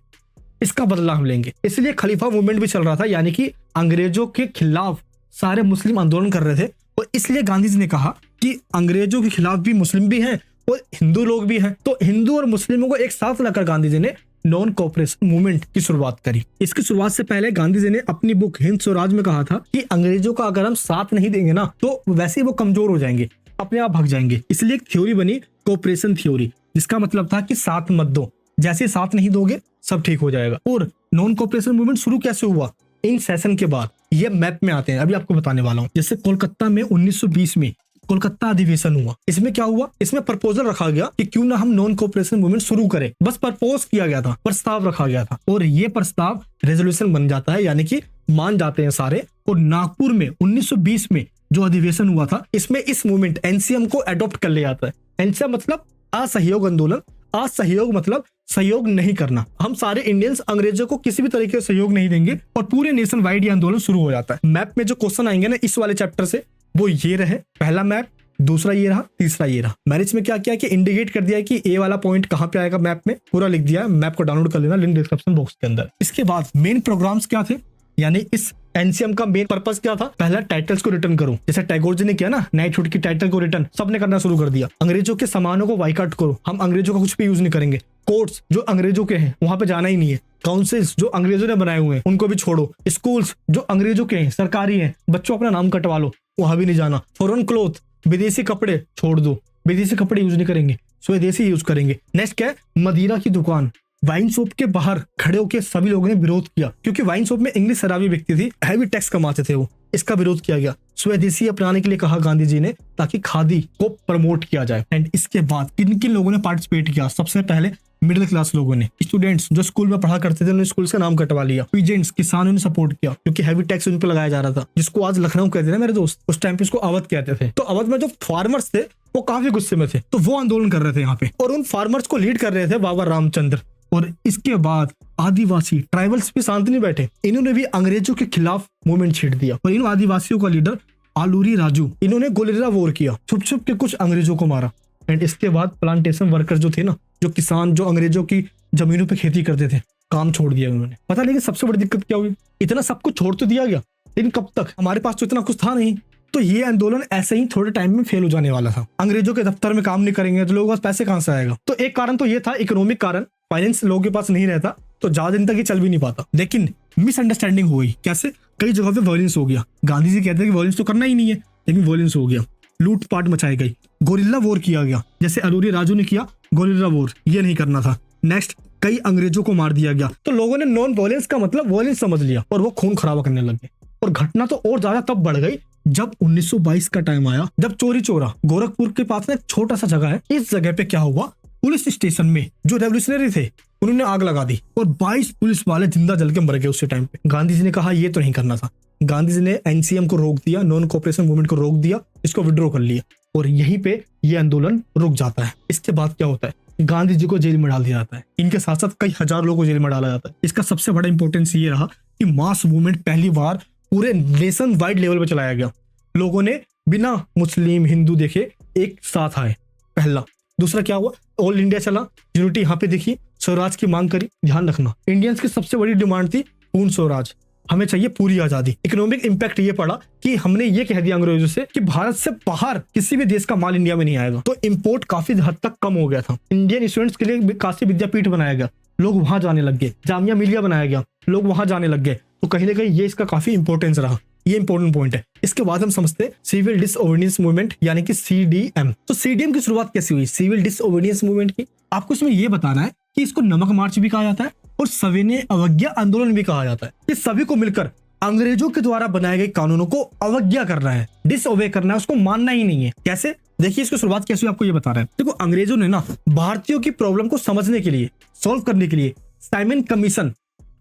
इसका बदला हम लेंगे। इसलिए खलीफा मूवमेंट भी चल रहा था, यानी कि अंग्रेजों के खिलाफ सारे मुस्लिम आंदोलन कर रहे थे। और इसलिए गांधी जी ने कहा कि अंग्रेजों के खिलाफ भी मुस्लिम भी हैं और हिंदू लोग भी हैं। तो हिंदू और मुस्लिमों को एक साथ लाकर गांधी जी ने नॉन कोऑपरेशन मूवमेंट की शुरुआत करी। इसकी शुरुआत से पहले गांधी जी ने अपनी बुक हिंद स्वराज में कहा था कि अंग्रेजों का अगर हम साथ नहीं देंगे ना, तो वैसे ही वो कमजोर हो जाएंगे, अपने आप भाग जाएंगे। इसलिए एक थ्योरी बनी कोऑपरेशन थ्योरी, जिसका मतलब था कि साथ मत दो, जैसे साथ नहीं दोगे सब ठीक हो जाएगा। और नॉन कोऑपरेशन मूवमेंट शुरू कैसे हुआ? इन सेशन के बाद। ये मैप में आते हैं, अभी आपको बताने वाला हूँ। जैसे कोलकाता में 1920 में कोलकाता अधिवेशन हुआ। इसमें क्या हुआ? इसमें प्रपोजल रखा गया कि क्यों ना हम नॉन कोऑपरेशन मूवमेंट शुरू करें। बस प्रपोज किया गया था, प्रस्ताव रखा गया था, और ये प्रस्ताव रेजोल्यूशन बन जाता है, यानी कि मान जाते हैं सारे। और नागपुर में 1920 में जो अधिवेशन हुआ था, इसमें इस मूवमेंट एनसीएम को अडॉप्ट कर लिया जाता है। एनसीएम मतलब असहयोग आंदोलन। असहयोग मतलब सहयोग नहीं करना। हम सारे इंडियंस अंग्रेजों को किसी भी तरीके से सहयोग नहीं देंगे और पूरे नेशन वाइड ये आंदोलन शुरू हो जाता है। मैप में जो क्वेश्चन आएंगे ना इस वाले चैप्टर से वो ये रहे, पहला मैप, दूसरा ये रहा, तीसरा ये रहा। मैंने इसमें क्या किया कि इंडिकेट कर दिया है कि ए वाला पॉइंट कहाँ पे आएगा मैप में, पूरा लिख दिया है। मैप को डाउनलोड कर लेना, लिंक डिस्क्रिप्शन बॉक्स के अंदर। इसके बाद मेन प्रोग्राम्स क्या थे, यानी इस एनसीएम का मेन पर्पस क्या था। पहला टाइटल्स को रिटर्न करो, जैसे टैगोर जी ने किया ना, नाइटहुड की टाइटल को रिटर्न सबने करना शुरू कर दिया। अंग्रेजों के सामानों को बाइकआउट करो, हम अंग्रेजों का कुछ भी यूज नहीं करेंगे। कोर्ट्स जो अंग्रेजों के हैं वहां पे जाना ही नहीं है। काउंसिल्स जो अंग्रेजों ने बनाए हुए हैं उनको भी छोड़ो। स्कूल्स जो अंग्रेजों के हैं सरकारी हैं, बच्चों अपना नाम कटवा लो, वहां भी नहीं जाना। फॉरेन क्लोथ, विदेशी कपड़े छोड़ दो, विदेशी कपड़े यूज नहीं करेंगे, स्वदेशी यूज करेंगे। नेक्स्ट क्या है, मदिरा की दुकान। वाइन शॉप के बाहर खड़े होकर सभी लोगों ने विरोध किया, क्योंकि वाइन शॉप में इंग्लिश शराबी व्यक्ति थी, हैवी टैक्स कमाते थे वो, इसका विरोध किया गया। स्वदेशी अपनाने के लिए कहा गांधी जी ने, ताकि खादी को प्रमोट किया जाए। एंड इसके बाद किन किन लोगों ने पार्टिसिपेट किया, सबसे पहले मिडिल क्लास लोगों ने, स्टूडेंट्स जो स्कूल में पढ़ा करते थे उन्होंने स्कूल का नाम कटवा लिया। पीजेंट्स किसानों ने सपोर्ट किया, क्योंकि हैवी टैक्स उन पर लगाया जा रहा था, जिसको आज लखनऊ कहते हैं मेरे दोस्त, उस टाइम पे इसको अवध कहते थे। तो अवध में जो फार्मर्स थे वो काफी गुस्से में थे, तो वो आंदोलन कर रहे थे यहाँ पे, और उन फार्मर्स को लीड कर रहे थे बाबा रामचंद्र। और इसके बाद आदिवासी ट्राइबल्स भी शांत नहीं बैठे, इन्होंने भी अंग्रेजों के खिलाफ मूवमेंट छेड़ दिया। और इन आदिवासियों का लीडर आलूरी राजू, इन्होंने गोरिल्ला वॉर किया, छुप छुप के कुछ अंग्रेजों को मारा। एंड इसके बाद प्लांटेशन वर्कर जो थे ना, जो किसान जो अंग्रेजों की जमीनों पे खेती करते थे, काम छोड़ दिया उन्होंने। पता लेकिन सबसे बड़ी दिक्कत क्या हुई, इतना सब कुछ छोड़ तो दिया गया, लेकिन कब तक, हमारे पास तो इतना कुछ था नहीं। तो ये आंदोलन ऐसे ही थोड़े टाइम में फेल हो जाने वाला था। अंग्रेजों के दफ्तर में काम नहीं करेंगे तो लोगों के पास पैसे कहां से आएगा। तो एक कारण तो ये था, इकोनॉमिक कारण, फाइनेंस लोगों के पास नहीं रहता तो ज्यादा दिन तक ये चल भी नहीं पाता। लेकिन मिसअंडरस्टैंडिंग हो गई, कैसे, कई जगहों पे वायलेंस हो गया। गांधी जी कहते हैं कि वायलेंस तो करना ही नहीं है, लेकिन वायलेंस हो गया, लूटपाट मचाई गई, गोरिल्ला वॉर किया गया, जैसे आलूरी राजू ने किया गोरिल्ला वॉर, ये नहीं करना था। नेक्स्ट, कई अंग्रेजों को मार दिया गया। तो लोगों ने नॉन वायलेंस का मतलब वायलेंस समझ लिया और वो खून खराबा करने लगे। और घटना तो और ज्यादा तब बढ़ गई जब 1922 का टाइम आया, जब चोरी चोरा गोरखपुर के पास ना एक छोटा सा जगह है, इस जगह पे क्या हुआ, पुलिस स्टेशन में जो रेवोल्यूशनरी थे उन्होंने आग लगा दी और 22 पुलिस वाले जिंदा जल के मर गए उस टाइम पे। गांधी जी ने कहा ये तो नहीं करना था। गांधी जी ने एनसीएम को रोक दिया, नॉन कोऑपरेशन मूवमेंट को रोक दिया, इसको विड्रॉ कर लिया और यहीं पे ये आंदोलन रुक जाता है। इसके बाद क्या होता है, गांधी जी को जेल में डाल दिया जाता है, इनके साथ साथ कई हजार लोगों को जेल में डाला जाता है। इसका सबसे बड़ा इंपॉर्टेंस ये रहा कि मास मूवमेंट पहली बार पूरे नेशन वाइड लेवल पे चलाया गया। लोगों ने बिना मुस्लिम हिंदू देखे एक साथ आए, पहला। दूसरा क्या हुआ, ऑल इंडिया चला, यूनिटी यहाँ पे देखी, स्वराज की मांग करी। ध्यान रखना, इंडियंस की सबसे बड़ी डिमांड थी पूर्ण स्वराज, हमें चाहिए पूरी आजादी। इकोनॉमिक इंपैक्ट ये पड़ा कि हमने ये कह दिया अंग्रेजों से कि भारत से बाहर किसी भी देश का माल इंडिया में नहीं आएगा, तो इंपोर्ट काफी हद तक कम हो गया था। इंडियन स्टूडेंट्स के लिए काशी विद्यापीठ बनाया गया, लोग वहां जाने लग गए। जामिया मिलिया बनाया गया, लोग वहां जाने लग गए। तो कहीं ना कहीं ये इसका काफी इंपॉर्टेंस रहा, ये इंपॉर्टेंट पॉइंट है। इसके बाद हम समझते हैं सिविल डिसओबीडियंस मूवमेंट यानी कि सीडीएम। तो सीडीएम की शुरुआत कैसे हुई, सिविल डिसओबीडियंस मूवमेंट की? आपको इसमें यह बताना है कि इसको नमक मार्च भी कहा जाता है और सविनय अवज्ञा आंदोलन भी कहा जाता है। ये सभी को मिलकर अंग्रेजों के द्वारा बनाए गए कानूनों को अवज्ञा करना है, डिसओबे करना है, उसको मानना ही नहीं है। कैसे, देखिए इसकी शुरुआत कैसे हुई आपको ये बता रहा है। देखो, अंग्रेजों ने ना भारतीयों की प्रॉब्लम को समझने के लिए, सॉल्व करने के लिए साइमन कमीशन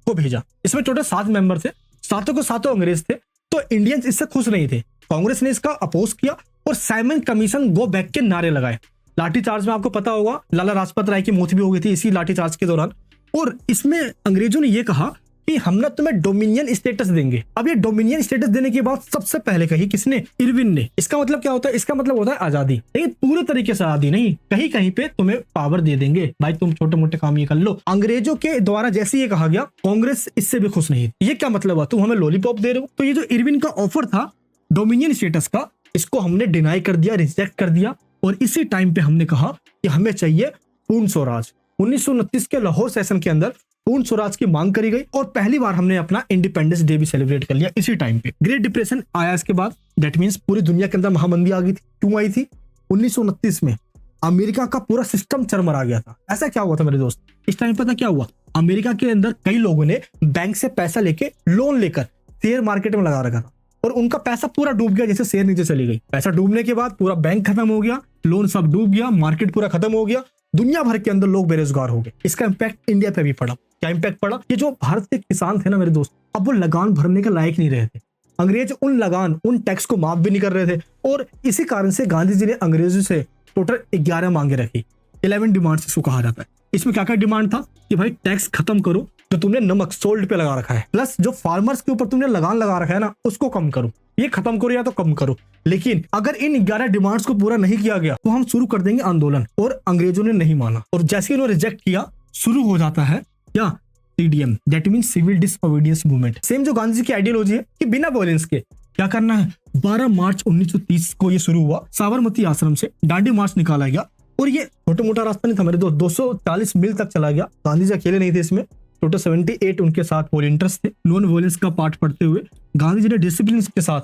को भेजा। इसमें टोटल 7 मेंबर थे, सातों को सातों अंग्रेज थे। तो इंडियंस इससे खुश नहीं थे, कांग्रेस ने इसका अपोज किया और साइमन कमीशन गो बैक के नारे लगाए। लाठीचार्ज में आपको पता होगा लाला लाजपत राय की मौत भी हो गई थी इसी लाठीचार्ज के दौरान। और इसमें अंग्रेजों ने यह कहा कि हम ना तुम्हें डोमिनियन स्टेटस देंगे। अब ये डोमिनियन स्टेटस देने की बात सबसे पहले कही किसने, इरविन ने। इसका मतलब क्या होता है, इसका मतलब होता है आजादी, लेकिन पूरे तरीके से आजादी नहीं, कहीं कहीं पे तुम्हें पावर दे देंगे, भाई तुम छोटे मोटे काम ये कर लो। अंग्रेजों के द्वारा जैसे ये कहा गया, कांग्रेस इससे भी खुश नहीं। ये क्या मतलब है, तुम हमें लॉलीपॉप दे रहे हो। तो ये जो इरविन का ऑफर था डोमिनियन स्टेटस का, इसको हमने डिनाई कर दिया, रिजेक्ट कर दिया। और इसी टाइम पे हमने कहा कि हमें चाहिए पूर्ण स्वराज। 1929 के लाहौर सेशन के अंदर पूर्ण स्वराज की मांग करी गई और पहली बार हमने अपना इंडिपेंडेंस डे भी सेलिब्रेट कर लिया इसी टाइम पे। ग्रेट डिप्रेशन आया इसके बाद, दैट मींस पूरी दुनिया के अंदर महामंदी आ गई थी। क्यों आई थी, 1929 में अमेरिका का पूरा सिस्टम चरमरा गया था। ऐसा क्या हुआ था मेरे दोस्त, इस टाइम पता क्या हुआ, अमेरिका के अंदर कई लोगों ने बैंक से पैसा लेके, लोन लेकर शेयर मार्केट में लगा रखा था और उनका पैसा पूरा डूब गया, जैसे शेयर नीचे चली गई। पैसा डूबने के बाद पूरा बैंक खत्म हो गया, लोन सब डूब गया, मार्केट पूरा खत्म हो गया, दुनिया भर के अंदर लोग बेरोजगार हो गए। इसका इंपैक्ट इंडिया पे भी पड़ा। क्या इंपैक्ट पड़ा, ये जो भारत के किसान थे ना मेरे दोस्त, अब वो लगान भरने के लायक नहीं रहे थे। अंग्रेज उन लगान, उन टैक्स को माफ भी नहीं कर रहे थे और इसी कारण से गांधी जी ने अंग्रेजों से टोटल 11 मांगे रखी। 11 डिमांड्स इसको कहा जाता है। इसमें क्या क्या डिमांड था कि भाई टैक्स खत्म करो जो तुमने नमक सोल्ट पे लगा रखा है, प्लस जो फार्मर्स के ऊपर तुमने लगान लगा रखा है ना उसको कम करो, ये खत्म करो या तो कम करो। लेकिन अगर इन 11 डिमांड्स को पूरा नहीं किया गया तो हम शुरू कर देंगे आंदोलन। और अंग्रेजों ने नहीं माना और जैसे उन्होंने रिजेक्ट किया शुरू हो जाता है क्या CDM, that mean civil disobedience movement. Same जो गांधी जी की आइडियोलॉजी है कि बिना वायलेंस के क्या करना है। 12 मार्च 1930 को ये शुरू हुआ, साबरमती आश्रम से दांडी मार्च निकाला गया और ये छोटा मोटा रास्ता नहीं था मेरे दोस्त, 240 मील तक चला गया। गांधी जी अकेले नहीं थे इसमें, टोटल 78 उनके साथ वॉलंटियर्स थे। नॉन वायलेंस का पाठ पढ़ते हुए गांधी जी ने डिसिप्लिन के साथ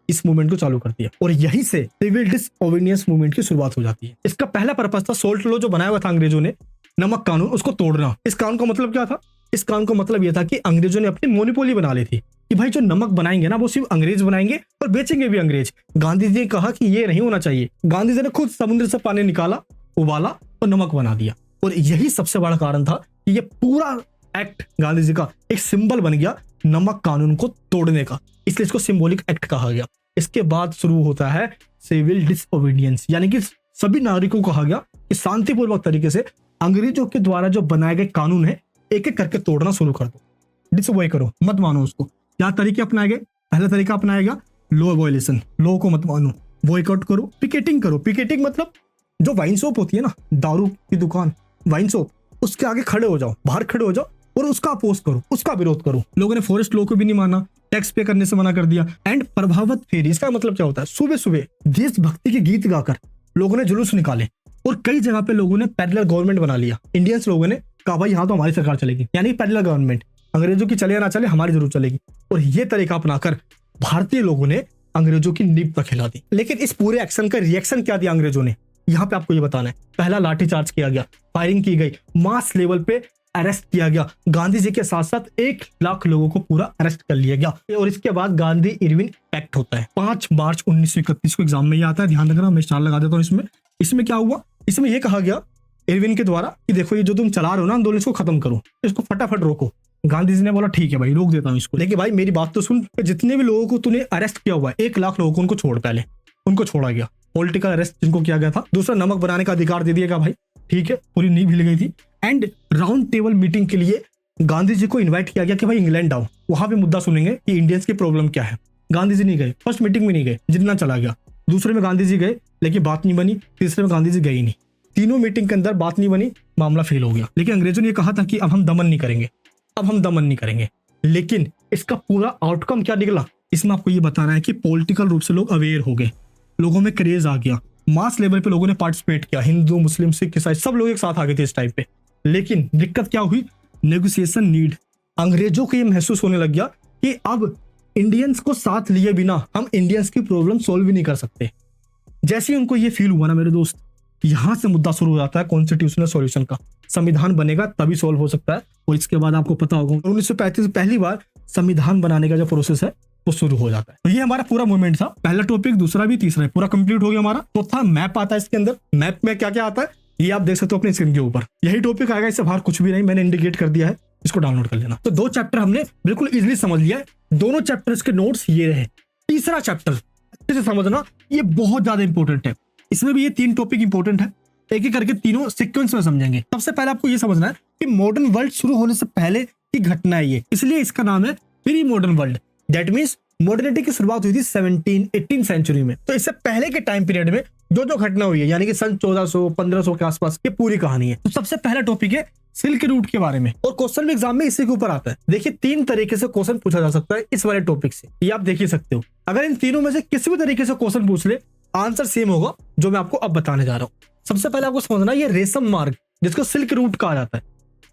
इस मूवमेंट को चालू कर दिया और यहीं से सिविल डिसओबीडियंस मूवमेंट की शुरुआत हो जाती है। इसका पहला पर्पस था सोल्ट लॉ जो बनाया हुआ था अंग्रेजों ने, नमक कानून, उसको तोड़ना। इस कानून का मतलब क्या था? इस कानून का मतलब यह था कि अंग्रेजों ने अपनी मोनोपोली बना ली थी कि भाई जो नमक बनाएंगे ना वो सिर्फ अंग्रेज बनाएंगे और बेचेंगे भी अंग्रेज। गांधी जी ने कहा कि ये नहीं होना चाहिए। गांधी जी ने खुद समुद्र से पानी निकाला, उबाला और नमक बना दिया। और यही सबसे बड़ा कारण था कि ये पूरा एक्ट गांधी जी का एक सिंबल बन गया नमक कानून को तोड़ने का, इसलिए इसको सिंबॉलिक एक्ट कहा गया। इसके बाद शुरू होता है सिविल डिसओबीडियंस, यानी कि सभी नागरिकों को कहा गया कि शांतिपूर्वक तरीके से अंग्रेजों के द्वारा जो बनाए गए कानून है एक एक करके तोड़ना शुरू कर दो, डिसओबे करो, मत मानो उसको। क्या तरीके अपनाए गए? पहला तरीका अपनाया गया लॉ वायलेशन, लॉ को मत मानो, बॉयकॉट करो, पिकेटिंग करो। पिकेटिंग मतलब जो वाइन शॉप होती है ना, दारू की दुकान, वाइन शॉप, उसके आगे खड़े हो जाओ, बाहर खड़े हो जाओ और उसका अपोज करो, उसका विरोध करो। लोगों ने फॉरेस्ट लॉ को भी नहीं माना, टैक्स पे करने से मना कर दिया। एंड प्रभावत फेरी, इसका मतलब क्या होता है? सुबह सुबह देशभक्ति के गीत गाकर लोगों ने जुलूस निकाले और कई जगह पे लोगों ने पैरेलल गवर्नमेंट बना लिया। इंडियंस लोगों ने कहा भाई यहाँ तो हमारी सरकार चलेगी, यानी पैरेलल गवर्नमेंट, अंग्रेजों की चले या ना चले हमारी जरूर चलेगी। और ये तरीका अपनाकर भारतीय लोगों ने अंग्रेजों की नींव तक हिला दी। लेकिन इस पूरे एक्शन का रिएक्शन क्या दिया अंग्रेजों ने, यहाँ पे आपको ये बताना है। पहला लाठीचार्ज किया गया, फायरिंग की गई, मास लेवल पे अरेस्ट किया गया। गांधी जी के साथ साथ 1 लाख लोगों को पूरा अरेस्ट कर लिया गया। और इसके बाद गांधी इरविन एक्ट होता है 5 मार्च 1931 को। एग्जाम में ये आता है, ध्यान रखना, मैं स्टार लगा देता हूँ इसमें। इसमें क्या हुआ? इसमें यह कहा गया इरविन के द्वारा कि देखो ये जो तुम चला रहे हो ना आंदोलन, इसको खत्म करो, इसको फटाफट रोको। गांधी जी ने बोला ठीक है भाई, रोक देता हूँ इसको। लेकिन भाई मेरी बात तो सुन, जितने भी लोगों को तूने अरेस्ट किया हुआ है 1 लाख लोगों को उनको छोड़, पहले उनको छोड़ा गया। पॉलिटिकल अरेस्ट जिनको किया गया था। दूसरा, नमक बनाने का अधिकार दे दिया गया भाई, ठीक है, पूरी नींव हिल गई थी। एंड राउंड टेबल मीटिंग के लिए गांधी जी को इनवाइट किया गया कि भाई इंग्लैंड आओ, वहां पे मुद्दा सुनेंगे कि इंडियंस की प्रॉब्लम क्या है। गांधी जी नहीं गए, फर्स्ट मीटिंग में नहीं गए, जितना चला गया। दूसरे में गांधी जी गए लेकिन बात नहीं बनी। तीसरे में गांधी जी गए ही नहीं। तीनों मीटिंग के अंदर बात नहीं बनी, मामला फेल हो गया। लेकिन अंग्रेजों ने कहा था कि अब हम दमन नहीं करेंगे, अब हम दमन नहीं करेंगे। लेकिन इसका पूरा आउटकम क्या निकला, इसमें आपको ये बताना है कि पॉलिटिकल रूप से लोग अवेयर हो गए, लोगों में क्रेज आ गया, मास लेवल पे लोगों ने पार्टिसिपेट किया, हिंदू, मुस्लिम, सिख, ईसाई सब लोग एक साथ आ गए थे इस टाइम पे। लेकिन दिक्कत क्या हुई? Negotiation need. अंग्रेजों को ये महसूस होने लग गया कि अब इंडियंस को साथ लिए बिना हम इंडियंस की प्रॉब्लम सोल्व भी नहीं कर सकते। जैसे ही उनको ये फील हुआ ना मेरे दोस्त, यहां से मुद्दा शुरू हो जाता है कॉन्स्टिट्यूशनल सॉल्यूशन का। संविधान बनेगा तभी सॉल्व हो सकता है। और इसके बाद आपको पता होगा 1935 में पहली बार संविधान बनाने का जो प्रोसेस है वो शुरू हो जाता है। तो ये हमारा पूरा मूवमेंट था, पहला टॉपिक, दूसरा भी, तीसरा भी पूरा कंप्लीट हो गया हमारा। चौथा मैप आता है इसके अंदर। मैप में क्या क्या आता है ये आप देख सकते हो अपने स्क्रीन के ऊपर। यही टॉपिक आएगा, इससे बाहर कुछ भी नहीं, मैंने इंडिकेट कर दिया है, इसको डाउनलोड कर लेना। तो 2 चैप्टर हमने बिल्कुल इजीली समझ लिया है, दोनों चैप्टर्स के नोट्स ये रहे। तीसरा चैप्टर अच्छे से समझना, ये बहुत ज्यादा इंपॉर्टेंट है। इसमें भी ये 3 टॉपिक इंपॉर्टेंट है, एक एक करके तीनों सीक्वेंस में समझेंगे। सबसे पहले आपको ये समझना है कि मॉडर्न वर्ल्ड शुरू होने से पहले की घटना है ये, इसलिए इसका नाम है pre modern world. That means modernity की शुरुआत हुई थी 17-18 सेंचुरी में। तो इससे पहले के टाइम पीरियड में जो जो घटना हुई है, यानी कि सन 1400-1500 के आसपास की पूरी कहानी है। तो सबसे पहला टॉपिक है सिल्क रूट के बारे में, और क्वेश्चन भी एग्जाम में इसी के ऊपर आता है। देखिए 3 तरीके से क्वेश्चन पूछा जा सकता है इस वाले टॉपिक से, ये आप देख ही सकते हो। अगर इन तीनों में से किसी भी तरीके से क्वेश्चन पूछ ले, आंसर सेम होगा जो मैं आपको अब बताने जा रहा हूँ। सबसे पहले आपको समझना ये रेशम मार्ग, जिसको सिल्क रूट कहा जाता है,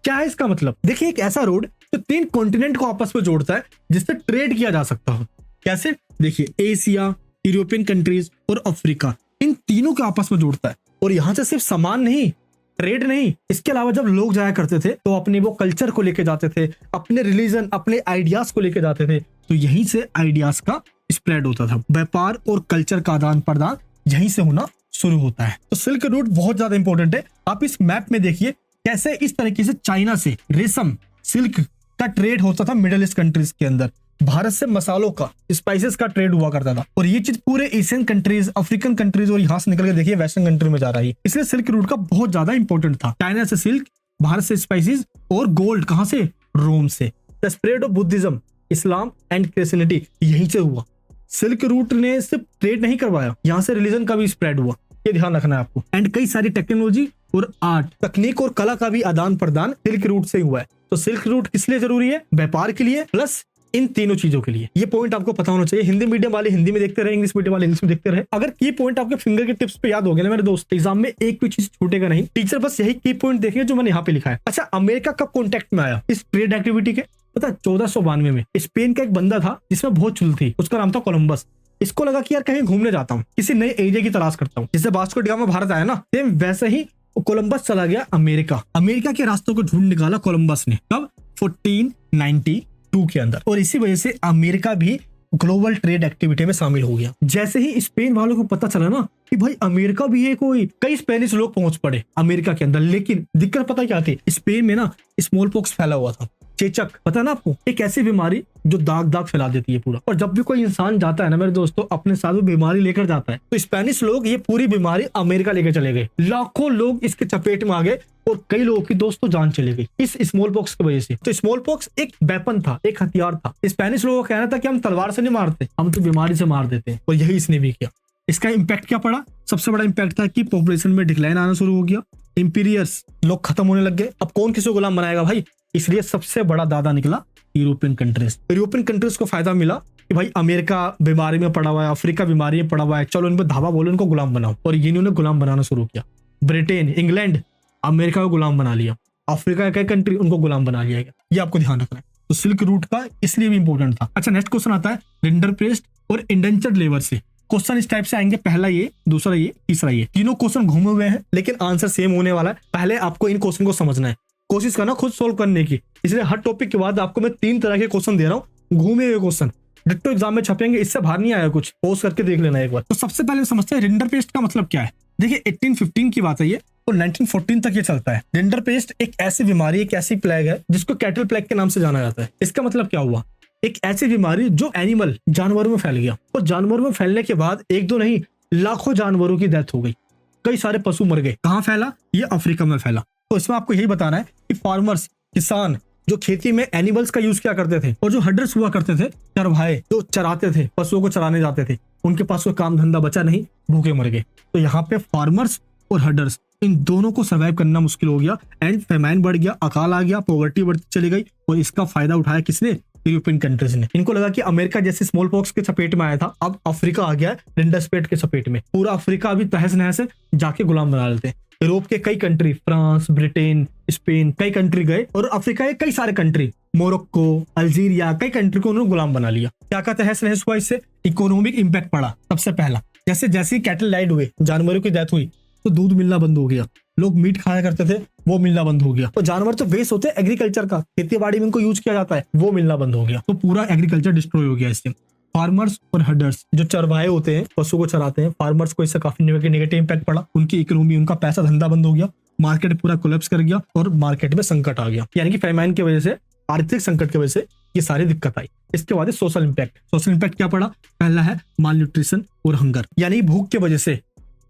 क्या है इसका मतलब? देखिए एक ऐसा रोड जो 3 कॉन्टिनेंट को आपस में जोड़ता है, जिससे ट्रेड किया जा सकता हो। कैसे? देखिए एशिया, यूरोपियन कंट्रीज और अफ्रीका, इन तीनों को आपस में जोड़ता है। और यहाँ से सिर्फ सामान नहीं, ट्रेड नहीं, इसके अलावा जब लोग जाया करते थे तो अपने वो कल्चर को लेके जाते थे, अपने रिलीजन, अपने आइडियाज को लेके जाते थे। तो यहीं से आइडियाज का स्प्रेड होता था। व्यापार और कल्चर का आदान प्रदान यहीं से होना शुरू होता है। तो सिल्क रूट बहुत ज्यादा इंपॉर्टेंट है। आप इस मैप में देखिए कैसे इस तरीके से चाइना से रेशम, सिल्क का ट्रेड होता था मिडिल ईस्ट कंट्रीज के अंदर। भारत से मसालों का, स्पाइसेस का ट्रेड हुआ करता था, और ये चीज पूरे एशियन कंट्रीज, अफ्रीकन कंट्रीज और यहाँ से निकल के देखिए वेस्टर्न कंट्री में जा रहा है। इसलिए सिल्क रूट का बहुत ज्यादा इंपॉर्टेंट था। चाइना से सिल्क, भारत से स्पाइसेस, और गोल्ड कहाँ से? रोम से। The spread of Buddhism, Islam and Christianity यहीं से हुआ। सिल्क रूट ने सिर्फ ट्रेड नहीं करवाया, यहाँ से रिलीजन का भी स्प्रेड हुआ, ये ध्यान रखना है आपको। एंड कई सारी टेक्नोलॉजी और आर्ट, तकनीक और कला का भी आदान प्रदान सिल्क रूट से हुआ है। तो सिल्क रूट किस लिए जरूरी है? व्यापार के लिए, प्लस इन तीनों चीजों के लिए। ये पॉइंट आपको पता होना चाहिए। हिंदी मीडियम वाले हिंदी में देखते रहे, इंग्लिश मीडियम वाले इंग्लिश में देखते रहे। अगर ये पॉइंट आपके फिंगर के टिप्स पे याद हो गया ना मेरे दोस्त, एग्जाम में एक भी चीज छूटेगा नहीं। टीचर बस यही की पॉइंट देखेंगे जो मैंने यहाँ पे लिखा है। अच्छा, अमेरिका कब कॉन्टेक्ट में आया इस ट्रेड एक्टिविटी के? पता है, 1492 में। स्पेन का एक बंदा था जिसमें बहुत चुल थी, उसका नाम था कोलंबस। इसको लगा कि यार कहीं घूमने जाता हूँ, किसी नए एरिया की तलाश करता हूँ। जिससे वास्को डी गामा भारत आया ना, सेम वैसे ही कोलंबस चला गया अमेरिका। अमेरिका के रास्तों को ढूंढ निकाला कोलंबस ने, कब? 1492 के अंदर। और इसी वजह से अमेरिका भी ग्लोबल ट्रेड एक्टिविटी में शामिल हो गया। जैसे ही स्पेन वालों को पता चला ना कि भाई अमेरिका भी है कोई, कई स्पेनिश लोग पहुंच पड़े अमेरिका के अंदर। लेकिन दिक्कत पता क्या थी? स्पेन में ना स्मॉल पॉक्स फैला हुआ था, चेचक, पता ना आपको, एक ऐसी बीमारी जो दाग फैला देती है पूरा। और जब भी कोई इंसान जाता है ना मेरे दोस्तों, अपने साथ वो बीमारी लेकर जाता है। तो स्पेनिश लोग ये पूरी बीमारी अमेरिका लेकर चले गए। लाखों लोग इसके चपेट में आ गए और कई लोगों की दोस्तों जान चली गई इस स्मॉल पॉक्स की वजह से। तो स्मॉल पॉक्स एक वेपन था, एक हथियार था। स्पेनिश लोगों का कहना था कि हम तलवार से नहीं मारते, हम तो बीमारी से मार देते हैं। और यही इसने भी किया। इसका इम्पैक्ट क्या पड़ा? सबसे बड़ा इम्पैक्ट था कि पॉपुलेशन में डिक्लाइन आना शुरू हो गया, इंपीरियर्स लोग खत्म होने लग गए। अब कौन किसी को गुलाम बनाएगा भाई? इसलिए सबसे बड़ा दादा निकला यूरोपियन कंट्रीज। यूरोपियन कंट्रीज को फायदा मिला कि भाई अमेरिका बीमारी में पड़ा हुआ है, अफ्रीका बीमारी में पड़ा हुआ है, चलो इन पर धावा बोलो, इनको गुलाम बनाओ। और इन्होंने गुलाम बनाना शुरू किया। ब्रिटेन, इंग्लैंड अमेरिका को गुलाम बना लिया, अफ्रीका के कंट्री उनको गुलाम बना लिया गया। ये आपको ध्यान रखना है। तो सिल्क रूट का इसलिए भी इंपॉर्टेंट था। अच्छा, नेक्स्ट क्वेश्चन आता है रिंडरपेस्ट और इंडेंचर्ड लेबर से। क्वेश्चन इस टाइप से आएंगे, पहला ये, दूसरा ये, तीसरा ये। तीनों क्वेश्चन घूमे हुए हैं लेकिन आंसर सेम होने वाला है। पहले आपको इन क्वेश्चन को समझना है, कोशिश करना खुद सोल्व करने की। इसलिए हर टॉपिक के बाद आपको मैं 3 तरह के क्वेश्चन दे रहा हूँ, घूमे हुए क्वेश्चन, डिट्टो एग्जाम में छपेंगे। इससे बाहर नहीं आया कुछ, पोस्ट करके देख लेना एक बार। तो सबसे पहले समझते हैं रिंडरपेस्ट का मतलब क्या है। देखिए 1815 की बात है ये, और 1914 तक ये चलता है। रिंडरपेस्ट एक ऐसी बीमारी, एक ऐसी प्लेग है जिसको कैटल प्लेग के नाम से जाना जाता है। इसका मतलब क्या हुआ? एक ऐसी बीमारी जो एनिमल, जानवरों में फैल गया, और जानवरों में फैलने के बाद एक दो नहीं लाखों जानवरों की डेथ हो गई, कई सारे पशु मर गए। कहाँ फैला? ये अफ्रीका में फैला। तो इसमें आपको यही बताना है कि फार्मर्स, किसान जो खेती में एनिमल्स का यूज क्या करते थे, और जो हडर्स हुआ करते थे, चरवाहे जो चराते थे, पशुओं को चराने जाते थे, उनके पास कोई काम धंधा बचा नहीं, भूखे मर गए। तो यहाँ पे फार्मर्स और हडर्स, इन दोनों को सर्वाइव करना मुश्किल हो गया। एंड फेमाइन बढ़ गया, अकाल आ गया, पॉवर्टी बढ़ती चली गई। और इसका फायदा उठाया किसने? यूरोपियन कंट्रीज ने। इनको लगा कि अमेरिका जैसे स्मॉल पॉक्स के चपेट में आया था, अब अफ्रीका आ गया है रिंडरपेस्ट के चपेट में। पूरा अफ्रीका अभी तहस नहस है, जाके गुलाम बना लेते हैं। यूरोप के कई कंट्री, फ्रांस, ब्रिटेन, स्पेन, कई कंट्री गए, और अफ्रीका के कई सारे कंट्री, मोरक्को, अल्जीरिया, कई कंट्री को उन्होंने गुलाम बना लिया। क्या क्या तहस नहस हुआ? इससे इकोनॉमिक इंपैक्ट पड़ा। सबसे पहला, जैसे कैटल डाइड हुए, जानवरों की डेथ हुई, तो दूध मिलना बंद हो गया। लोग मीट खाया करते थे, वो मिलना बंद हो गया। तो जानवर तो वेस्ट होते हैं एग्रीकल्चर का, खेती बाड़ी में इनको यूज किया जाता है, वो मिलना बंद हो गया। तो पूरा एग्रीकल्चर डिस्ट्रॉय हो गया इससे। फार्मर्स और हडर्स जो चरवाहे होते हैं, पशु को चराते हैं, फार्मर्स को इससे काफी नेगेटिव इंपैक्ट पड़ा। उनकी इकोनॉमी, उनका पैसा धंधा बंद हो गया, मार्केट पूरा कोलैप्स कर गया, और मार्केट में संकट आ गया। यानी कि फेमाइन की वजह से, आर्थिक संकट की वजह से ये सारी दिक्कत आई। इसके बाद सोशल इंपैक्ट। सोशल इंपैक्ट क्या पड़ा? पहला है माल न्यूट्रिशन और हंगर, यानी भूख की वजह से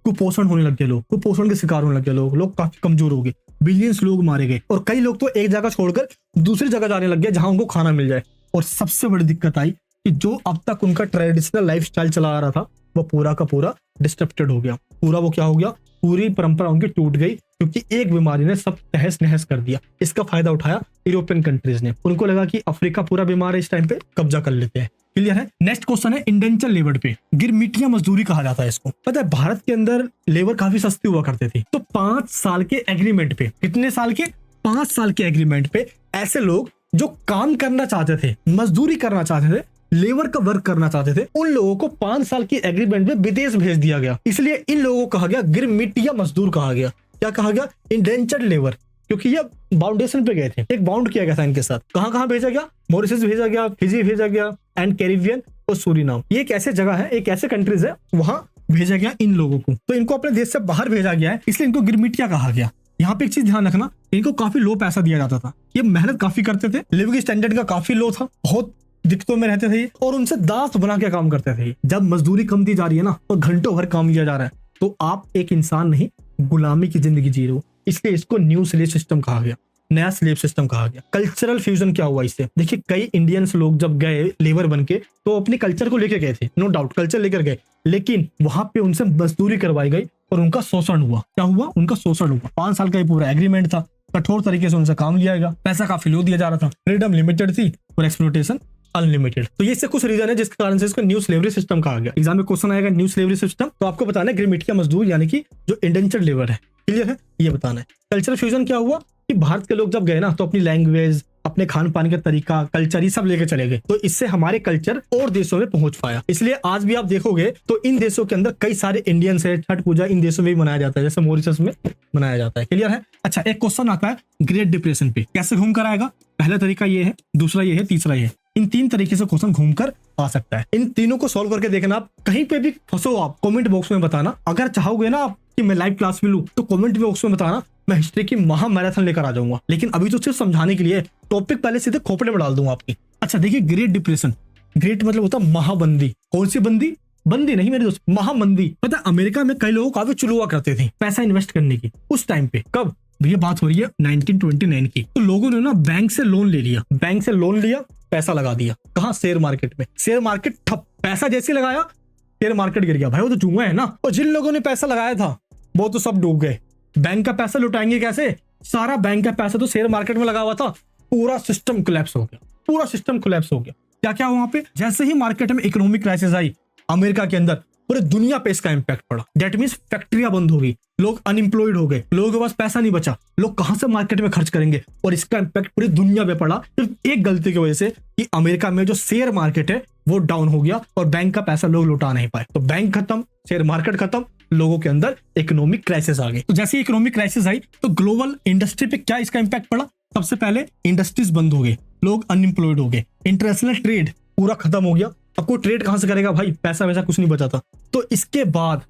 कुपोषण होने लग गए लोग, कुपोषण के शिकार होने लग गए लोग काफी कमजोर हो गए, बिलियंस लोग मारे गए, और कई लोग तो एक जगह छोड़कर दूसरी जगह जाने लग गए जहां उनको खाना मिल जाए। और सबसे बड़ी दिक्कत आई कि जो अब तक उनका ट्रेडिशनल लाइफस्टाइल चला आ रहा था, वो पूरा का पूरा डिस्टर्बेड हो गया। पूरा वो क्या हो गया? पूरी परंपरा उनकी टूट गई, क्योंकि एक बीमारी ने सब तहस नहस कर दिया। इसका फायदा उठाया यूरोपियन कंट्रीज ने। उनको लगा कि अफ्रीका पूरा बीमार है, इस टाइम पे कब्जा कर लेते हैं। क्लियर है? नेक्स्ट क्वेश्चन है इंडेंचर लेबर पे। गिरमिटिया मजदूरी कहा जाता है इसको। पता है भारत के अंदर लेबर काफी सस्ती हुआ करती थी, तो 5 साल के एग्रीमेंट पे, कितने साल के? 5 साल के एग्रीमेंट पे ऐसे लोग जो काम करना चाहते थे, मजदूरी करना चाहते थे, लेबर का वर्क करना चाहते थे, उन लोगों को 5 साल की एग्रीमेंट में विदेश भेज दिया गया। इसलिए इन लोगों को कहा गया गिरमिटिया मजदूर कहा गया। क्या कहा गया? इंडेंचर्ड लेबर, क्योंकि ये बाउंडेशन पे गए थे, एक बाउंड किया गया था इनके साथ। कहां कहां भेजा गया? मॉरिशस भेजा गया, फिजी भेजा गया, एंड कैरिबियन और सूरीनाम। ये एक ऐसे जगह है, एक ऐसे कंट्रीज है, वहां भेजा गया इन लोगों को। तो इनको अपने देश से बाहर भेजा गया है, इसलिए इनको गिरमिटिया कहा गया। यहाँ पे एक चीज ध्यान रखना, इनको काफी लो पैसा दिया जाता था, ये मेहनत काफी करते थे, लिविंग स्टैंडर्ड का काफी लो था, बहुत दिक्कतों में रहते थे और उनसे दास बना के काम करते थे। जब मजदूरी कम दी जा रही है ना और घंटों भर काम किया जा रहा है तो आप एक इंसान नहीं, गुलामी की जिंदगी जी रहे हो। इसलिए इसको न्यू स्लेव सिस्टम कहा गया, नया स्लेव सिस्टम कहा गया। कल्चरल फ्यूजन क्या हुआ इससे? देखिए, कई इंडियंस लोग जब गए लेबर बन के तो अपने कल्चर को लेकर गए थे, नो डाउट कल्चर लेकर गए, लेकिन वहां पे उनसे मजदूरी करवाई गई और उनका शोषण हुआ। क्या हुआ? उनका शोषण हुआ। 5 साल का ये पूरा एग्रीमेंट था, कठोर तरीके से उनसे काम लिया गया, पैसा काफी लो दिया जा रहा था, फ्रीडम लिमिटेड थी और एक्सप्लॉयटेशन अनलिमिटेड। तो ये इससे कुछ रीजन है जिसके कारण से इसको न्यू स्लेवरी सिस्टम कहा गया। एग्जाम में क्वेश्चन आएगा न्यू स्लेवरी सिस्टम, तो आपको बताना है गिरमिटिया मजदूर यानी कि जो इंडेंचर्ड लेबर है, क्लियर है, ये बताना है। कल्चरल फ्यूजन क्या हुआ कि भारत के लोग जब गए ना तो अपनी लैंग्वेज, अपने खान पान का तरीका, कल्चर ये सब लेके चले गए, तो इससे हमारे कल्चर और देशों में पहुंच पाया। इसलिए आज भी आप देखोगे तो इन देशों के अंदर कई सारे इंडियंस है, छठ पूजा इन देशों में भी मनाया जाता है, जैसे मॉरिशस में मनाया जाता है, क्लियर है। अच्छा, एक क्वेश्चन आता है ग्रेट डिप्रेशन पे कैसे घूम कर आएगा। पहला तरीका ये है, दूसरा ये है, तीसरा ये है। इन 3 तरीके से क्वेश्चन घूमकर आ सकता है। इन तीनों को सॉल्व करके देखना। आप कहीं पे भी फंसो आप कमेंट बॉक्स में बताना। अगर चाहोगे ना आप कि मैं लाइव क्लास में लूं तो कमेंट बॉक्स में बताना, मैं हिस्ट्री की महा मैराथन लेकर आ जाऊंगा। लेकिन अभी तो सिर्फ समझाने के लिए, टॉपिक पहले सीधे खोपड़े में डाल दूंगा आपकी। अच्छा देखिए, ग्रेट डिप्रेशन, ग्रेट मतलब होता है महाबंदी। कौन सी बंदी? बंदी नहीं मेरे दोस्त, महामंदी। पता है अमेरिका में कई लोग काफी चुलुआ करते थे पैसा इन्वेस्ट करने की उस टाइम पे। कब? ये बात हो रही है 1929 की। तो लोगों ने ना बैंक से लोन ले लिया, बैंक से लोन लिया, पैसा लगा दिया। कहाँ? शेयर मार्केट में। शेयर मार्केट ठप, पैसा जैसे लगाया शेयर मार्केट गिर गया। भाई वो तो जुआ है ना। और जिन लोगों ने पैसा लगाया था वो तो सब डूब गए। बैंक का पैसा लुटाएंगे कैसे? सारा बैंक का पैसा तो शेयर मार्केट में लगा हुआ था। पूरा सिस्टम कोलैप्स हो गया, पूरा सिस्टम कोलैप्स हो गया। क्या क्या हुआ वहां पे? जैसे ही मार्केट में इकोनॉमिक क्राइसिस आई अमेरिका के अंदर, पूरे दुनिया पे इसका इंपैक्ट पड़ा। दैट मींस फैक्ट्रियां बंद हो गई, लोग अनएम्प्लॉयड हो गए, लोगों के पास पैसा नहीं बचा, लोग कहां से मार्केट में खर्च करेंगे। और इसका इंपैक्ट पूरी दुनिया पे पड़ा सिर्फ एक गलती की वजह से कि अमेरिका में जो शेयर मार्केट है वो डाउन हो गया और बैंक का पैसा लोग लुटा नहीं पाए। तो बैंक खत्म, शेयर मार्केट खत्म, लोगों के अंदर इकोनॉमिक क्राइसिस आ गई। तो जैसे इकोनॉमिक क्राइसिस आई तो ग्लोबल इंडस्ट्री पे क्या इसका इंपैक्ट पड़ा? सबसे पहले इंडस्ट्रीज बंद हो गए, लोग अनएम्प्लॉयड हो गए, इंटरनेशनल ट्रेड पूरा खत्म हो गया। अब कोई ट्रेड कहां से करेगा भाई? पैसा वैसा कुछ नहीं बचा था। तो इसके बाद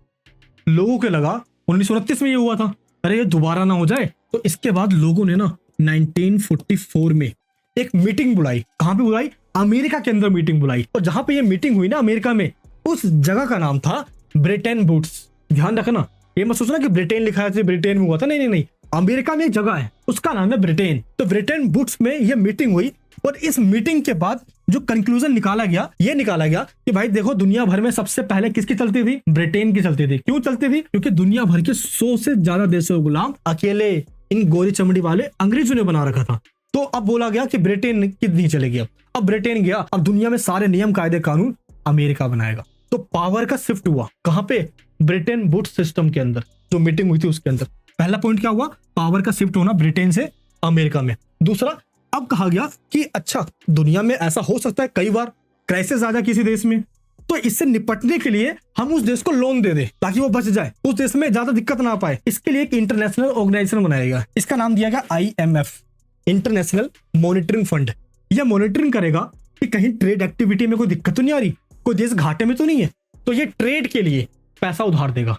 लोगों को लगा 1929 में ये हुआ था, अरे ये दोबारा ना हो जाए। तो इसके बाद लोगों ने ना 1944 में एक मीटिंग बुलाई। कहां पे बुलाई? अमेरिका के अंदर मीटिंग बुलाई। और जहां पे ये मीटिंग हुई ना अमेरिका में, उस जगह का नाम था ब्रिटेन वुड्स। ध्यान रखना, ये मत सोचना कि ब्रिटेन लिखा है ब्रिटेन में हुआ था, नहीं नहीं नहीं, अमेरिका में एक जगह है उसका नाम है ब्रिटेन। तो ब्रिटेन वुड्स में ये मीटिंग हुई और इस मीटिंग के बाद जो कंक्लूजन निकाला गया, ये निकाला गया कि भाई देखो दुनिया भर में सबसे पहले किसकी चलती थी? ब्रिटेन की चलती थी। क्यों चलती थी? क्योंकि दुनिया भर के 100 से ज्यादा देशों को गुलाम अकेले इन गोरी चमड़ी वाले अंग्रेजों ने बना रखा था। तो अब बोला गया कि ब्रिटेन कितनी चलेगी। अब ब्रिटेन गया, अब दुनिया में सारे नियम कायदे कानून अमेरिका बनाएगा। तो पावर का शिफ्ट हुआ कहां पे? ब्रिटेन वुड्स सिस्टम के अंदर जो मीटिंग हुई थी उसके अंदर। पहला पॉइंट क्या हुआ? पावर का शिफ्ट होना ब्रिटेन से अमेरिका में। दूसरा, अब कहा गया कि अच्छा दुनिया में ऐसा हो सकता है कई बार क्राइसिस आ जाए किसी देश में, तो इससे निपटने के लिए हम उस देश को लोन दे दें ताकि वो बच जाए, उस देश में ज्यादा दिक्कत ना पाए। इसके लिए एक इंटरनेशनल ऑर्गेनाइजेशन बनाया गया, इसका नाम दिया गया IMF, इंटरनेशनल मॉनिटरिंग फंड। यह मॉनिटरिंग करेगा कि कहीं ट्रेड एक्टिविटी में कोई दिक्कत तो नहीं आ रही, कोई देश घाटे में तो नहीं है, तो ये ट्रेड के लिए पैसा उधार देगा।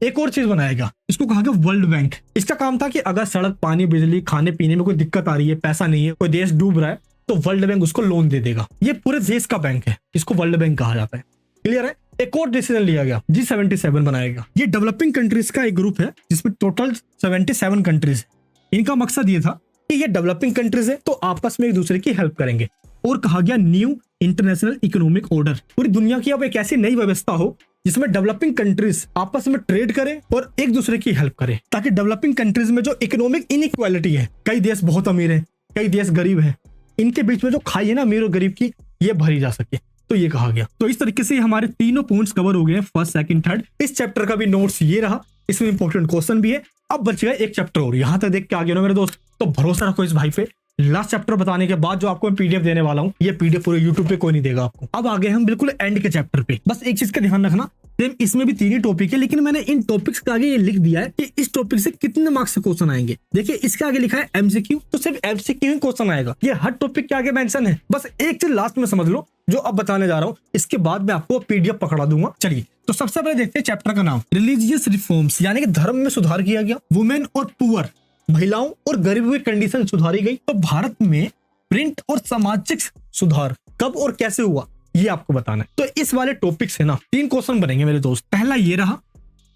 एक और चीज बनाएगा, इसको कहा गया वर्ल्ड बैंक। इसका काम था कि अगर सड़क, पानी, बिजली, खाने पीने में कोई दिक्कत आ रही है, पैसा नहीं है, कोई देश डूब रहा है, तो वर्ल्ड बैंक उसको लोन दे देगा। ये पूरे देश का बैंक है, इसको वर्ल्ड बैंक कहा जाता है। क्लियर है? एक और डिसीजन लिया गया, G77 बनाएगा। ये डेवलपिंग कंट्रीज का एक ग्रुप है जिसमें टोटल 77 कंट्रीज है। इनका मकसद ये था कि ये डेवलपिंग कंट्रीज है तो आपस में एक दूसरे की हेल्प करेंगे। और कहा गया न्यू इंटरनेशनल इकोनॉमिक ऑर्डर, पूरी दुनिया की अब एक ऐसी नई व्यवस्था हो जिसमें डेवलपिंग कंट्रीज आपस में ट्रेड करें और एक दूसरे की हेल्प करें, ताकि डेवलपिंग कंट्रीज में जो इकोनॉमिक इनइक्वालिटी है, कई देश बहुत अमीर है, कई देश गरीब है, इनके बीच में जो खाई है ना अमीर और गरीब की, ये भरी जा सके। तो ये कहा गया। तो इस तरीके से हमारे तीनों पॉइंट्स कवर हो गए, फर्स्ट, सेकंड, थर्ड। इस चैप्टर का भी नोट्स ये रहा, इसमें इंपॉर्टेंट क्वेश्चन भी है। अब बच गया एक चैप्टर और, यहां तक देख के आ गए ना मेरे दोस्त, तो भरोसा रखो इस भाई पे। लास्ट चैप्टर बताने के बाद जो आपको मैं पीडीएफ देने वाला हूँ, ये पीडीएफ पूरे यूट्यूब पे कोई नहीं देगा आपको। अब आगे हम बिल्कुल एंड के चैप्टर पे। बस एक चीज का ध्यान रखना, सेम इसमें भी 3 ही टॉपिक है, लेकिन मैंने इन टॉपिक्स के आगे ये लिख दिया है कि इस टॉपिक से कितने मार्क्स से क्वेश्चन आएंगे। देखिए इसके आगे लिखा है MCQ, तो सिर्फ MCQ ही क्वेश्चन आएगा। ये हर टॉपिक के आगे मेंशन है। बस एक चीज लास्ट में समझ लो जो अब बताने जा रहा हूँ, इसके बाद मैं आपको पीडीएफ पकड़ा दूंगा। चलिए तो सबसे पहले देखते हैं चैप्टर का नाम, रिलीजियस रिफॉर्म्स, यानी कि धर्म में सुधार किया गया। वुमेन और पुअर, महिलाओं और गरीबों की कंडीशन सुधारी गई। तो भारत में प्रिंट और सामाजिक सुधार, कब और कैसे हुआ ये आपको बताना है। तो इस वाले टॉपिक से ना 3 क्वेश्चन बनेंगे मेरे दोस्त। पहला ये रहा,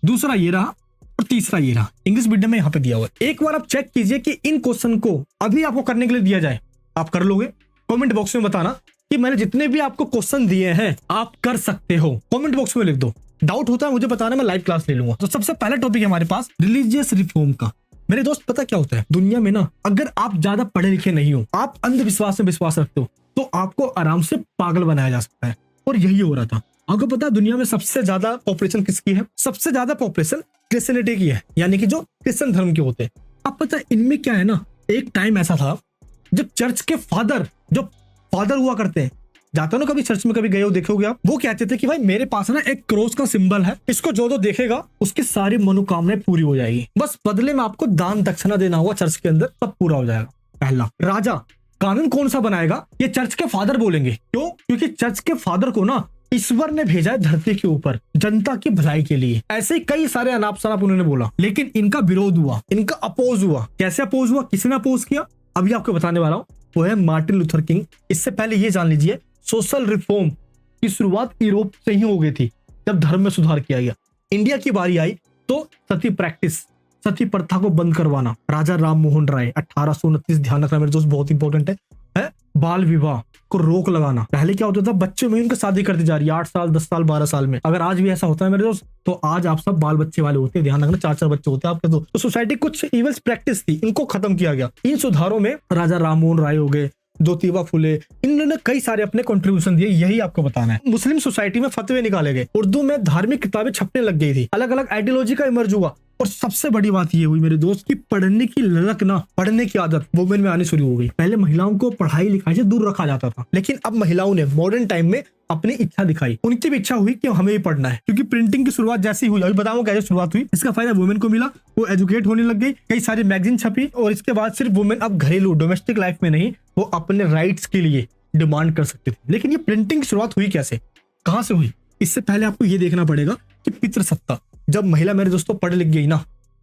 दूसरा ये रहा और तीसरा ये रहा। इंग्लिश मीडियम में यहाँ पे दिया हुआ है। एक बार आप चेक कीजिए कि इन क्वेश्चन को अभी आपको करने के लिए दिया जाए, आप कर लोगे? कमेंट बॉक्स में बताना कि मैंने जितने भी आपको क्वेश्चन दिए हैं आप कर सकते हो। कमेंट बॉक्स में लिख दो। डाउट होता है मुझे बताना, मैं लाइव क्लास ले लूंगा। तो सबसे पहला टॉपिक है हमारे पास रिलीजियस रिफॉर्म का। मेरे दोस्त पता क्या होता है दुनिया में ना, अगर आप ज्यादा पढ़े लिखे नहीं हो, आप अंधविश्वास में विश्वास रखते हो, तो आपको आराम से पागल बनाया जा सकता है। और यही हो रहा था। आपको पता है दुनिया में सबसे ज्यादा पॉपुलेशन किसकी है? सबसे ज्यादा पॉपुलेशन क्रिश्चियनिटी की है, यानी कि जो क्रिश्चियन धर्म के होते हैं। अब पता है इनमें क्या है ना, एक टाइम ऐसा था जब चर्च के फादर, जो फादर हुआ करते हैं, जाते हो ना कभी चर्च में, कभी गए हो देखोगे आप, वो कहते थे कि भाई मेरे पास ना एक क्रॉस का सिंबल है, इसको जो देखेगा उसकी सारी मनोकामनाएं पूरी हो जाएगी, बस बदले में आपको दान दक्षिणा देना होगा चर्च के अंदर, सब पूरा हो जाएगा। पहला राजा कानून कौन सा बनाएगा? ये चर्च के फादर बोलेंगे। क्यों? क्योंकि चर्च के फादर को ना ईश्वर ने भेजा है धरती के ऊपर जनता की भलाई के लिए। ऐसे ही कई सारे अनाप शनाप उन्होंने बोला, लेकिन इनका विरोध हुआ, इनका अपोज हुआ। कैसे अपोज हुआ, किसने अपोज किया, अभी आपको बताने वाला हूं। वो है मार्टिन लूथर किंग। इससे पहले ये जान लीजिए सोशल रिफॉर्म की शुरुआत यूरोप से ही हो गई थी, जब धर्म में सुधार किया गया। इंडिया की बारी आई तो सती प्रैक्टिस, सती प्रथा को बंद करवाना, राजा राम मोहन राय 1829, ध्यान रखना मेरे दोस्त, बहुत इंपॉर्टेंट है। बाल विवाह को रोक लगाना। पहले क्या होता था, बच्चे में उनकी शादी करती जा रही है 8 साल 10 साल 12 साल में। अगर आज भी ऐसा होता है मेरे दोस्त, तो आज आप सब बाल बच्चे वाले होते हैं। ध्यान रखना 4-4 बच्चे होते हैं आपके। तो सोसाइटी कुछ इवल्स प्रैक्टिस थी, इनको खत्म किया गया। इन सुधारों में राजा राम मोहन राय हो गए, ज्योतिबा फुले, इन्होंने कई सारे अपने कंट्रीब्यूशन दिए। यही आपको बताना है। मुस्लिम सोसाइटी में फतवे निकाले गए, उर्दू में धार्मिक किताबें छपने लग गई थी, अलग अलग आइडियोलॉजी का इमर्ज हुआ। और सबसे बड़ी बात ये हुई मेरे दोस्त की पढ़ने की ललक ना, पढ़ने की आदत वुमेन में आनी शुरू हो गई। पहले महिलाओं को पढ़ाई लिखाई से दूर रखा जाता था, लेकिन अब महिलाओं ने मॉडर्न टाइम में अपनी इच्छा दिखाई। उनकी भी इच्छा हुई कि हमें भी पढ़ना है, क्योंकि प्रिंटिंग की शुरुआत जैसी हुई, अभी बताऊंगा कैसे शुरुआत हुई। इसका फायदा वुमेन को मिला, वो एजुकेट होने लग गई, कई सारी मैगजीन छपी। और इसके बाद सिर्फ वुमेन अब घरेलू डोमेस्टिक लाइफ में नहीं, वो अपने राइट्स के लिए डिमांड कर सकती थी। लेकिन ये प्रिंटिंग की शुरुआत हुई कैसे, कहां से हुई? इससे पहले आपको ये देखना पड़ेगा कि पितृसत्ता, जब महिला मेरे दोस्तों पढ़ लिख गई ना,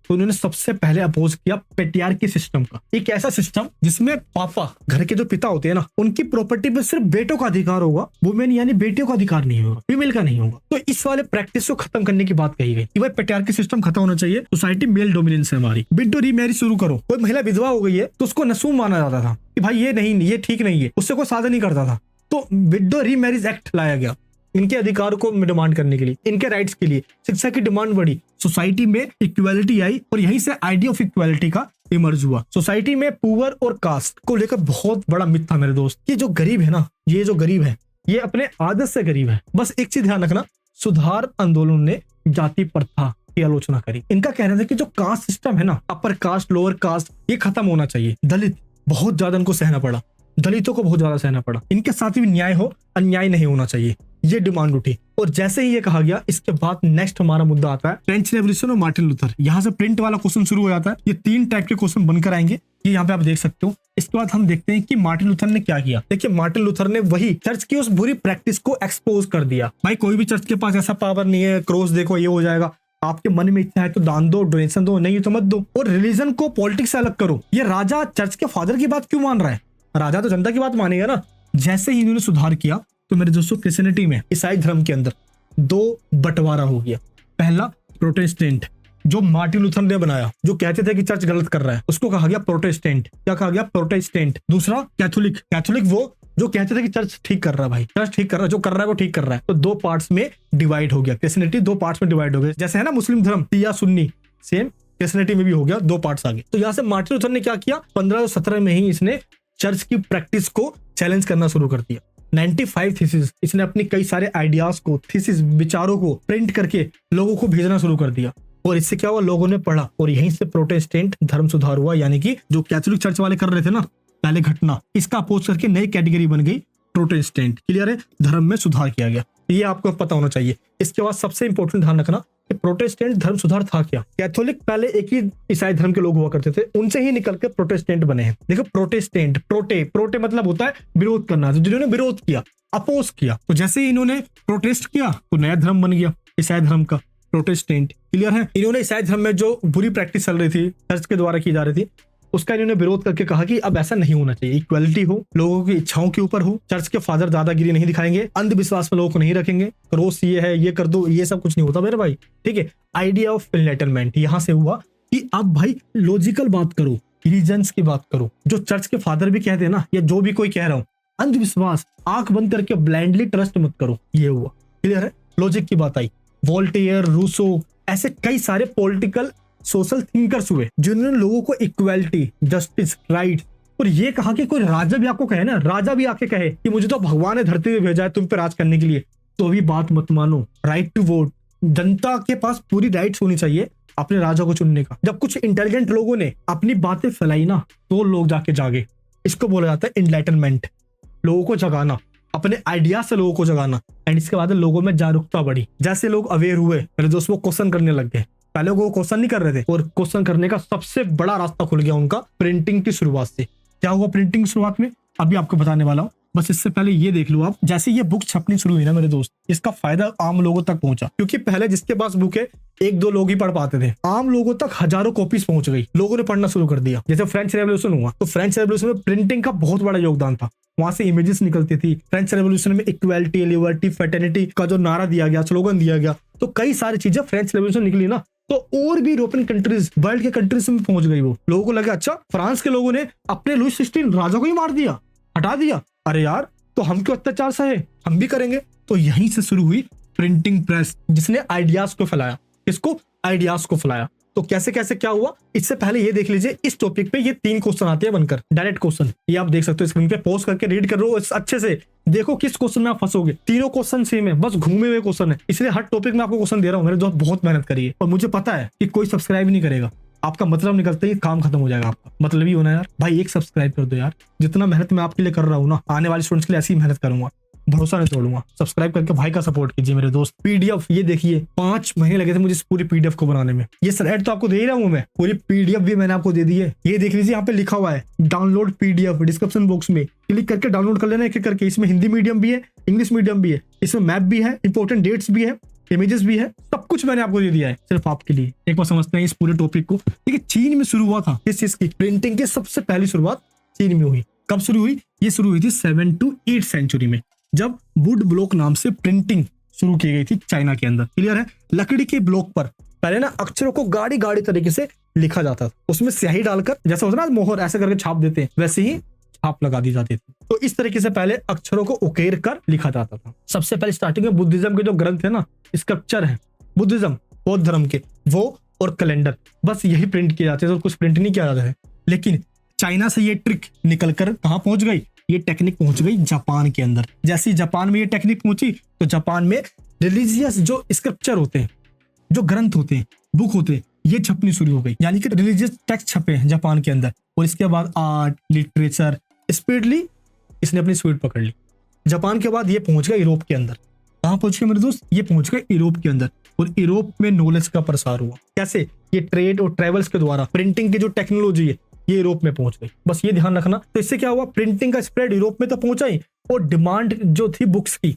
तो उन्होंने सबसे पहले अपोज किया पेट्रियार्की सिस्टम का। एक ऐसा सिस्टम जिसमें पापा, घर के जो पिता होते हैं ना, उनकी प्रॉपर्टी पे सिर्फ बेटों का अधिकार होगा, वुमेन यानी बेटियों का अधिकार नहीं होगा, फीमेल का नहीं होगा। तो इस वाले प्रैक्टिस को खत्म करने की बात कही गई कि भाई पेट्रियार्की सिस्टम खत्म होना चाहिए, सोसाइटी मेल डोमिनेंस है हमारी। विडो रीमैरिज शुरू करो। कोई महिला विधवा हो गई है तो उसको नसूम माना जाता था कि भाई ये नहीं, ये ठीक नहीं है, उससे कोई शादी नहीं करता था। तो विडो रीमैरिज एक्ट लाया गया इनके अधिकार को डिमांड करने के लिए, इनके राइट्स के लिए। शिक्षा की डिमांड बढ़ी, सोसाइटी में इक्वालिटी आई, और यहीं से आइडिया ऑफ इक्वालिटी का इमर्ज हुआ। सोसाइटी में पुअर और कास्ट को लेकर बहुत बड़ा मिथ था मेरे दोस्त, कि जो गरीब है ना, ये जो गरीब है ये अपने आदत से गरीब है। बस एक चीज ध्यान रखना, सुधार आंदोलन ने जाति प्रथा की आलोचना करी। इनका कहना था कि जो कास्ट सिस्टम है ना, अपर कास्ट लोअर कास्ट, ये खत्म होना चाहिए। दलित बहुत ज्यादा इनको सहना पड़ा, दलितों को बहुत ज्यादा सहना पड़ा। इनके साथ भी न्याय हो, अन्याय नहीं होना चाहिए, ये डिमांड उठी। और जैसे ही ये कहा गया, इसके बाद नेक्स्ट हमारा मुद्दा आता है फ्रेंच रेवोल्यूशन और मार्टिन लूथर। यहाँ से प्रिंट वाला क्वेश्चन शुरू हो जाता है। ये 3 टाइप के क्वेश्चन बनकर आएंगे, ये यहाँ पे आप देख सकते हो। इसके बाद हम देखते हैं कि मार्टिन लूथर ने क्या किया। देखिए मार्टिन लूथर ने वही चर्च की उस बुरी प्रैक्टिस को एक्सपोज कर दिया। भाई कोई भी चर्च के पास ऐसा पावर नहीं है, क्रॉस देखो ये हो जाएगा, आपके मन में इच्छा है तो दान दो, डोनेशन दो, नहीं तो मत दो। और रिलीजन को पॉलिटिक्स से अलग करो। ये राजा चर्च के फादर की बात क्यों मान रहा है? राजा तो जनता की बात मानेगा ना। जैसे ही इन्होंने सुधार किया तो मेरे दोस्तों क्रिश्चियनिटी में, ईसाई धर्म के अंदर 2 बंटवारा हो गया। पहला प्रोटेस्टेंट, जो मार्टिन लूथर ने बनाया, जो कहते थे कि चर्च गलत कर रहा है, उसको कहा गया प्रोटेस्टेंट। क्या कहा गया? प्रोटेस्टेंट। दूसरा कैथोलिक। कैथोलिक वो जो कहते थे कि चर्च ठीक कर रहा है, भाई चर्च ठीक कर रहा है, जो कर रहा है वो ठीक कर रहा है। तो 2 पार्ट्स में डिवाइड हो गया, क्रिश्चियनिटी 2 पार्ट्स में डिवाइड हो गया। जैसे है ना मुस्लिम धर्म शिया सुन्नी, सेम क्रिश्चियनिटी में भी हो गया, 2 पार्ट्स आ गए। तो यहाँ से मार्टिन लूथर ने क्या किया, 1517 में ही इसने चर्च की प्रैक्टिस को चैलेंज करना शुरू कर दिया। 95 थीसिस, इसने अपनी कई सारे आइडियाज को, थीसिस विचारों को प्रिंट करके लोगों को भेजना शुरू कर दिया। और इससे क्या हुआ, लोगों ने पढ़ा, और यहीं से प्रोटेस्टेंट धर्म सुधार हुआ। यानी कि जो कैथोलिक चर्च वाले कर रहे थे ना पहले घटना, इसका अपोज करके नई कैटेगरी बन गई प्रोटेस्टेंट। क्लियर है? धर्म में सुधार किया गया, ये आपको पता होना चाहिए। इसके बाद सबसे इंपॉर्टेंट ध्यान रखना कि प्रोटेस्टेंट धर्म सुधार था क्या। कैथोलिक पहले एक ही ईसाई धर्म के लोग हुआ करते थे, उनसे ही निकल के प्रोटेस्टेंट बने हैं। देखो प्रोटेस्टेंट, प्रोटे मतलब होता है विरोध करना, तो जिन्होंने विरोध किया, अपोज किया। तो जैसे ही इन्होंने प्रोटेस्ट किया तो नया धर्म बन गया ईसाई धर्म का, प्रोटेस्टेंट। क्लियर है? इन्होंने ईसाई धर्म में जो बुरी प्रैक्टिस चल रही थी, चर्च के द्वारा की जा रही थी, उसका इन्होंने विरोध करके कहा कि अब ऐसा नहीं होना चाहिए, इक्वालिटी हो, लोगों की इच्छाओं के ऊपर हो, चर्च के फादर दादागिरी नहीं दिखाएंगे, अंधविश्वास में लोगों को नहीं रखेंगे, क्रॉस ये है ये कर दो, ये सब कुछ नहीं होता मेरे भाई। ठीक है, आइडिया ऑफ एनलाइटनमेंट यहाँ से हुआ कि अब भाई लॉजिकल बात करो, रीजंस की बात करो, जो चर्च के फादर भी कहते हैं ना, या जो भी कोई कह रहा हूं, अंधविश्वास आंख बंद करके ब्लाइंडली ट्रस्ट मत करो, ये हुआ। क्लियर है, लॉजिक की बात आई। वोल्टेयर, रूसो, ऐसे कई सारे पॉलिटिकल सोशल थिंकर्स हुए जिन्होंने लोगों को इक्वालिटी, जस्टिस, राइट, और ये कहा कि कोई राजा भी आपको कहे ना, राजा भी आके कहे कि मुझे तो भगवान ने धरती पे भेजा है तुम पे राज करने के लिए, तो भी बात मत मानो। राइट टू वोट, जनता के पास पूरी राइट्स होनी चाहिए अपने राजा को चुनने का। जब कुछ इंटेलिजेंट लोगों ने अपनी बातें फैलाई ना, तो लोग जाके जागे। इसको बोला जाता है एनलाइटनमेंट, लोगों को जगाना, अपने आइडिया से लोगों को जगाना। एंड इसके बाद लोगों में जागरूकता बढ़ी, जैसे लोग अवेयर हुए, मेरे दोस्त वो क्वेश्चन करने लग गए। पहले वो क्वेश्चन नहीं कर रहे थे, और क्वेश्चन करने का सबसे बड़ा रास्ता खुल गया उनका प्रिंटिंग की शुरुआत से। क्या हुआ प्रिंटिंग की शुरुआत में, अभी आपको बताने वाला हूँ। बस इससे पहले ये देख लो आप, जैसे ये बुक छपनी शुरू हुई ना मेरे दोस्त, इसका फायदा आम लोगों तक पहुंचा, क्योंकि पहले जिसके पास बुक है एक दो लोग ही पढ़ पाते थे, आम लोगों तक हजारों कॉपीज पहुंच गई, लोगों ने पढ़ना शुरू कर दिया। जैसे फ्रेंच रेवोल्यूशन हुआ, तो फ्रेंच रेवोल्यूशन में प्रिंटिंग का बहुत बड़ा योगदान था, वहां से इमेजेस निकलती थी। फ्रेंच रेवोल्यूशन में इक्वालिटी, लिबर्टी, फ्रेटर्निटी का जो नारा दिया गया, स्लोगन दिया गया, तो कई सारी चीजें फ्रेंच रेवोल्यूशन निकली ना, तो और भी यूरोपियन कंट्रीज, वर्ल्ड के कंट्रीज में पहुंच गई। वो लोगों को लगा अच्छा फ्रांस के लोगों ने अपने लुई 16 राजा को ही मार दिया, हटा दिया, अरे यार तो हम क्यों अत्याचार सहे, हम भी करेंगे। तो यहीं से शुरू हुई प्रिंटिंग प्रेस, जिसने आइडियाज को फैलाया। किसको? आइडियाज को फैलाया। तो कैसे कैसे क्या हुआ, इससे पहले ये देख लीजिए, इस टॉपिक पे ये 3 क्वेश्चन आते हैं बनकर, डायरेक्ट क्वेश्चन, ये आप देख सकते हो स्क्रीन पे, पॉज करके रीड कर लो अच्छे से, देखो किस क्वेश्चन में आप फंसोगे। तीनों क्वेश्चन सेम है, बस घूमे हुए क्वेश्चन है, इसलिए हर टॉपिक में आपको क्वेश्चन दे रहा हूँ। मेरे दोस्त बहुत मेहनत करी है, और मुझे पता है कि कोई सब्सक्राइब नहीं करेगा, आपका मतलब निकलते ही काम खत्म हो जाएगा। आपका मतलब ही होना यार, भाई एक सब्सक्राइब कर दो यार। जितना मेहनत मैं आपके लिए कर रहा हूँ ना, आने वाले स्टूडेंट्स के लिए ऐसी मेहनत करूंगा, भरोसा नहीं तोड़ूंगा। सब्सक्राइब करके भाई का सपोर्ट कीजिए मेरे दोस्त। पीडीएफ ये देखिए, 5 महीने लगे थे मुझे इस पूरी पीडीएफ को बनाने में। ये स्लाइड तो आपको दे ही रहा हूँ मैं, पूरी पीडीएफ भी मैंने आपको दे दी है। ये देख लीजिए, यहाँ पे लिखा हुआ है डाउनलोड पीडीएफ, डिस्क्रिप्शन बॉक्स में क्लिक करके डाउनलोड कर लेना एक एक करके। इसमें हिंदी मीडियम भी है, इंग्लिश मीडियम भी है, इसमें मैप भी है, इंपॉर्टेंट डेट्स भी है, इमेजेस भी है, सब कुछ मैंने आपको दे दिया है सिर्फ आपके लिए। एक बार समझते हैं इस पूरे टॉपिक को। देखिए चीन में शुरू हुआ था किस चीज की, प्रिंटिंग की सबसे पहली शुरुआत चीन में हुई। कब शुरू हुई? ये शुरू हुई थी 7 to 8 सेंचुरी में, जब वुड ब्लॉक नाम से प्रिंटिंग शुरू की गई थी चाइना के अंदर। क्लियर है? लकड़ी के ब्लॉक पर पहले ना अक्षरों को गाढ़ी गाढ़ी तरीके से लिखा जाता था, उसमें स्याही डालकर, जैसा होता है ना मोहर ऐसे करके छाप देते हैं, वैसे ही छाप लगा दी जाती थी। तो इस तरीके से पहले अक्षरों को उकेर कर लिखा जाता था। सबसे पहले स्टार्टिंग में बुद्धिज्म के जो ग्रंथ है ना, स्क्रिप्चर है बुद्धिज्म, बौद्ध धर्म के, वो और कैलेंडर, बस यही प्रिंट किए जाते थे, तो कुछ प्रिंट नहीं किया जाता है। लेकिन चाइना से ये ट्रिक निकलकर कहाँ पहुंच गई? ये टेक्निक पहुंच गई जापान के अंदर। जैसे जापान में ये टेक्निक पहुंची, तो जापान में रिलीजियस जो स्क्रिप्चर होते हैं, जो ग्रंथ होते हैं, बुक होते हैं, ये छपनी शुरू हो गई। यानी कि रिलीजियस टेक्स्ट छपे हैं जापान के अंदर। और इसके बाद आर्ट, लिटरेचर, स्पीडली इसने अपनी स्पीड पकड़ ली। जापान के बाद ये पहुंच गया यूरोप के अंदर। कहाँ पहुंच गया मेरे दोस्त? ये पहुंच गए यूरोप के अंदर, और यूरोप में नॉलेज का प्रसार हुआ। कैसे? ये ट्रेड और ट्रेवल्स के द्वारा प्रिंटिंग की जो टेक्नोलॉजी है ये यूरोप में पहुंच गई। बस ये ध्यान रखना। तो इससे क्या हुआ? प्रिंटिंग का स्प्रेड यूरोप में तो पहुंचा ही, और डिमांड जो थी बुक्स की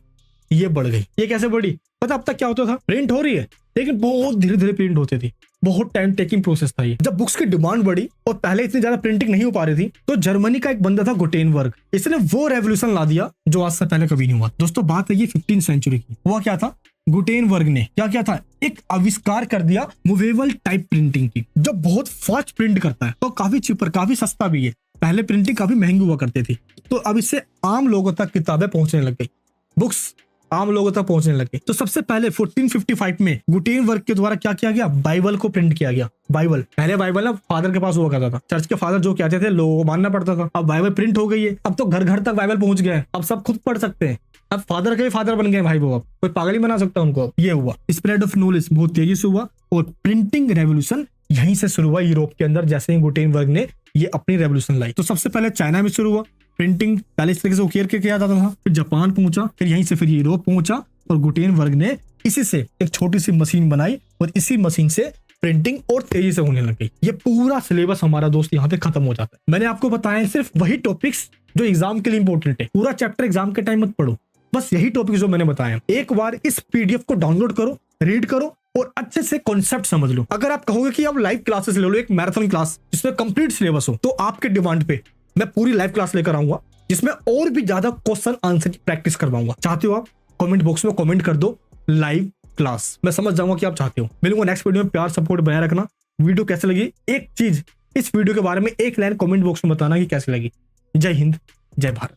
ये बढ़ गई। ये कैसे बढ़ी? पता अब तक क्या होता था? प्रिंट हो रही है, लेकिन बहुत धीरे धीरे प्रिंट होती थी, बहुत टाइम टेकिंग प्रोसेस था ये। जब बुक्स की डिमांड बढ़ी और पहले इतनी ज्यादा प्रिंटिंग नहीं हो पा रही थी, तो जर्मनी का एक बंदा था गुटेनबर्ग, इसने वो रेवोल्यूशन ला दिया जो आज से पहले कभी नहीं हुआ। दोस्तों बात है ये 15 सेंचुरी की। हुआ क्या था? गुटेनबर्ग ने क्या किया था? एक आविष्कार कर दिया मूवेबल टाइप प्रिंटिंग की, जो बहुत फास्ट प्रिंट करता है, तो काफी चीपर, काफी सस्ता भी है। पहले प्रिंटिंग काफी महंगी हुआ करती थी, तो अब इससे आम लोगों तक किताबें पहुंचने लग गई, बुक्स आम लोगों तक पहुंचने लगे। तो सबसे पहले 1455 में गुटेनबर्ग के द्वारा क्या किया गया? बाइबल को प्रिंट किया गया। बाइबल, पहले बाइबल ना फादर के पास हुआ करता था, चर्च के फादर जो कहते थे लोगों को मानना पड़ता था। अब बाइबल प्रिंट हो गई है, अब तो घर घर तक बाइबल पहुंच गया है, अब सब खुद पढ़ सकते हैं। अब फादर के फादर बन गए भाई, वो अब कोई पागल ही बना सकता उनको। ये हुआ स्प्रेड ऑफ नॉलेज बहुत तेजी से हुआ, और प्रिंटिंग रेवोल्यूशन यहीं से शुरू हुआ यूरोप के अंदर, जैसे ही गुटेनबर्ग ने ये अपनी रेवोल्यूशन लाई। तो सबसे पहले चाइना में शुरू हुआ प्रिंटिंग, पहले इस तरीके से उकेर के किया जाता था, फिर जापान पहुंचा, फिर यहीं से फिर यूरोप पहुंचा, और गुटेनबर्ग ने इसी से एक छोटी सी मशीन बनाई, और इसी मशीन से प्रिंटिंग और तेजी से होने लग गई। ये पूरा सिलेबस हमारा दोस्त यहाँ पे खत्म हो जाता है। मैंने आपको बताया सिर्फ वही टॉपिक्स जो एग्जाम के लिए इंपॉर्टेंट है। पूरा चैप्टर एग्जाम के टाइम मत पढ़ो, बस यही टॉपिक जो मैंने बताया। एक बार इस पीडीएफ को डाउनलोड करो, रीड करो, और अच्छे से कॉन्सेप्ट समझ लो। अगर आप कहोगे कि आप लाइव क्लासेस ले लो, एक मैराथन क्लास जिसमें कंप्लीट सिलेबस हो, तो आपके डिमांड पे मैं पूरी लाइव क्लास लेकर आऊंगा जिसमें और भी ज्यादा क्वेश्चन आंसर की प्रैक्टिस करवाऊंगा। चाहते हो आप कमेंट बॉक्स में कमेंट कर दो लाइव क्लास, मैं समझ जाऊंगा कि आप चाहते हो। मिलूंगा नेक्स्ट वीडियो में, प्यार सपोर्ट बनाए रखना। वीडियो कैसे लगी, एक चीज इस वीडियो के बारे में एक लाइन कमेंट बॉक्स में बताना कि कैसे लगी। जय हिंद, जय भारत।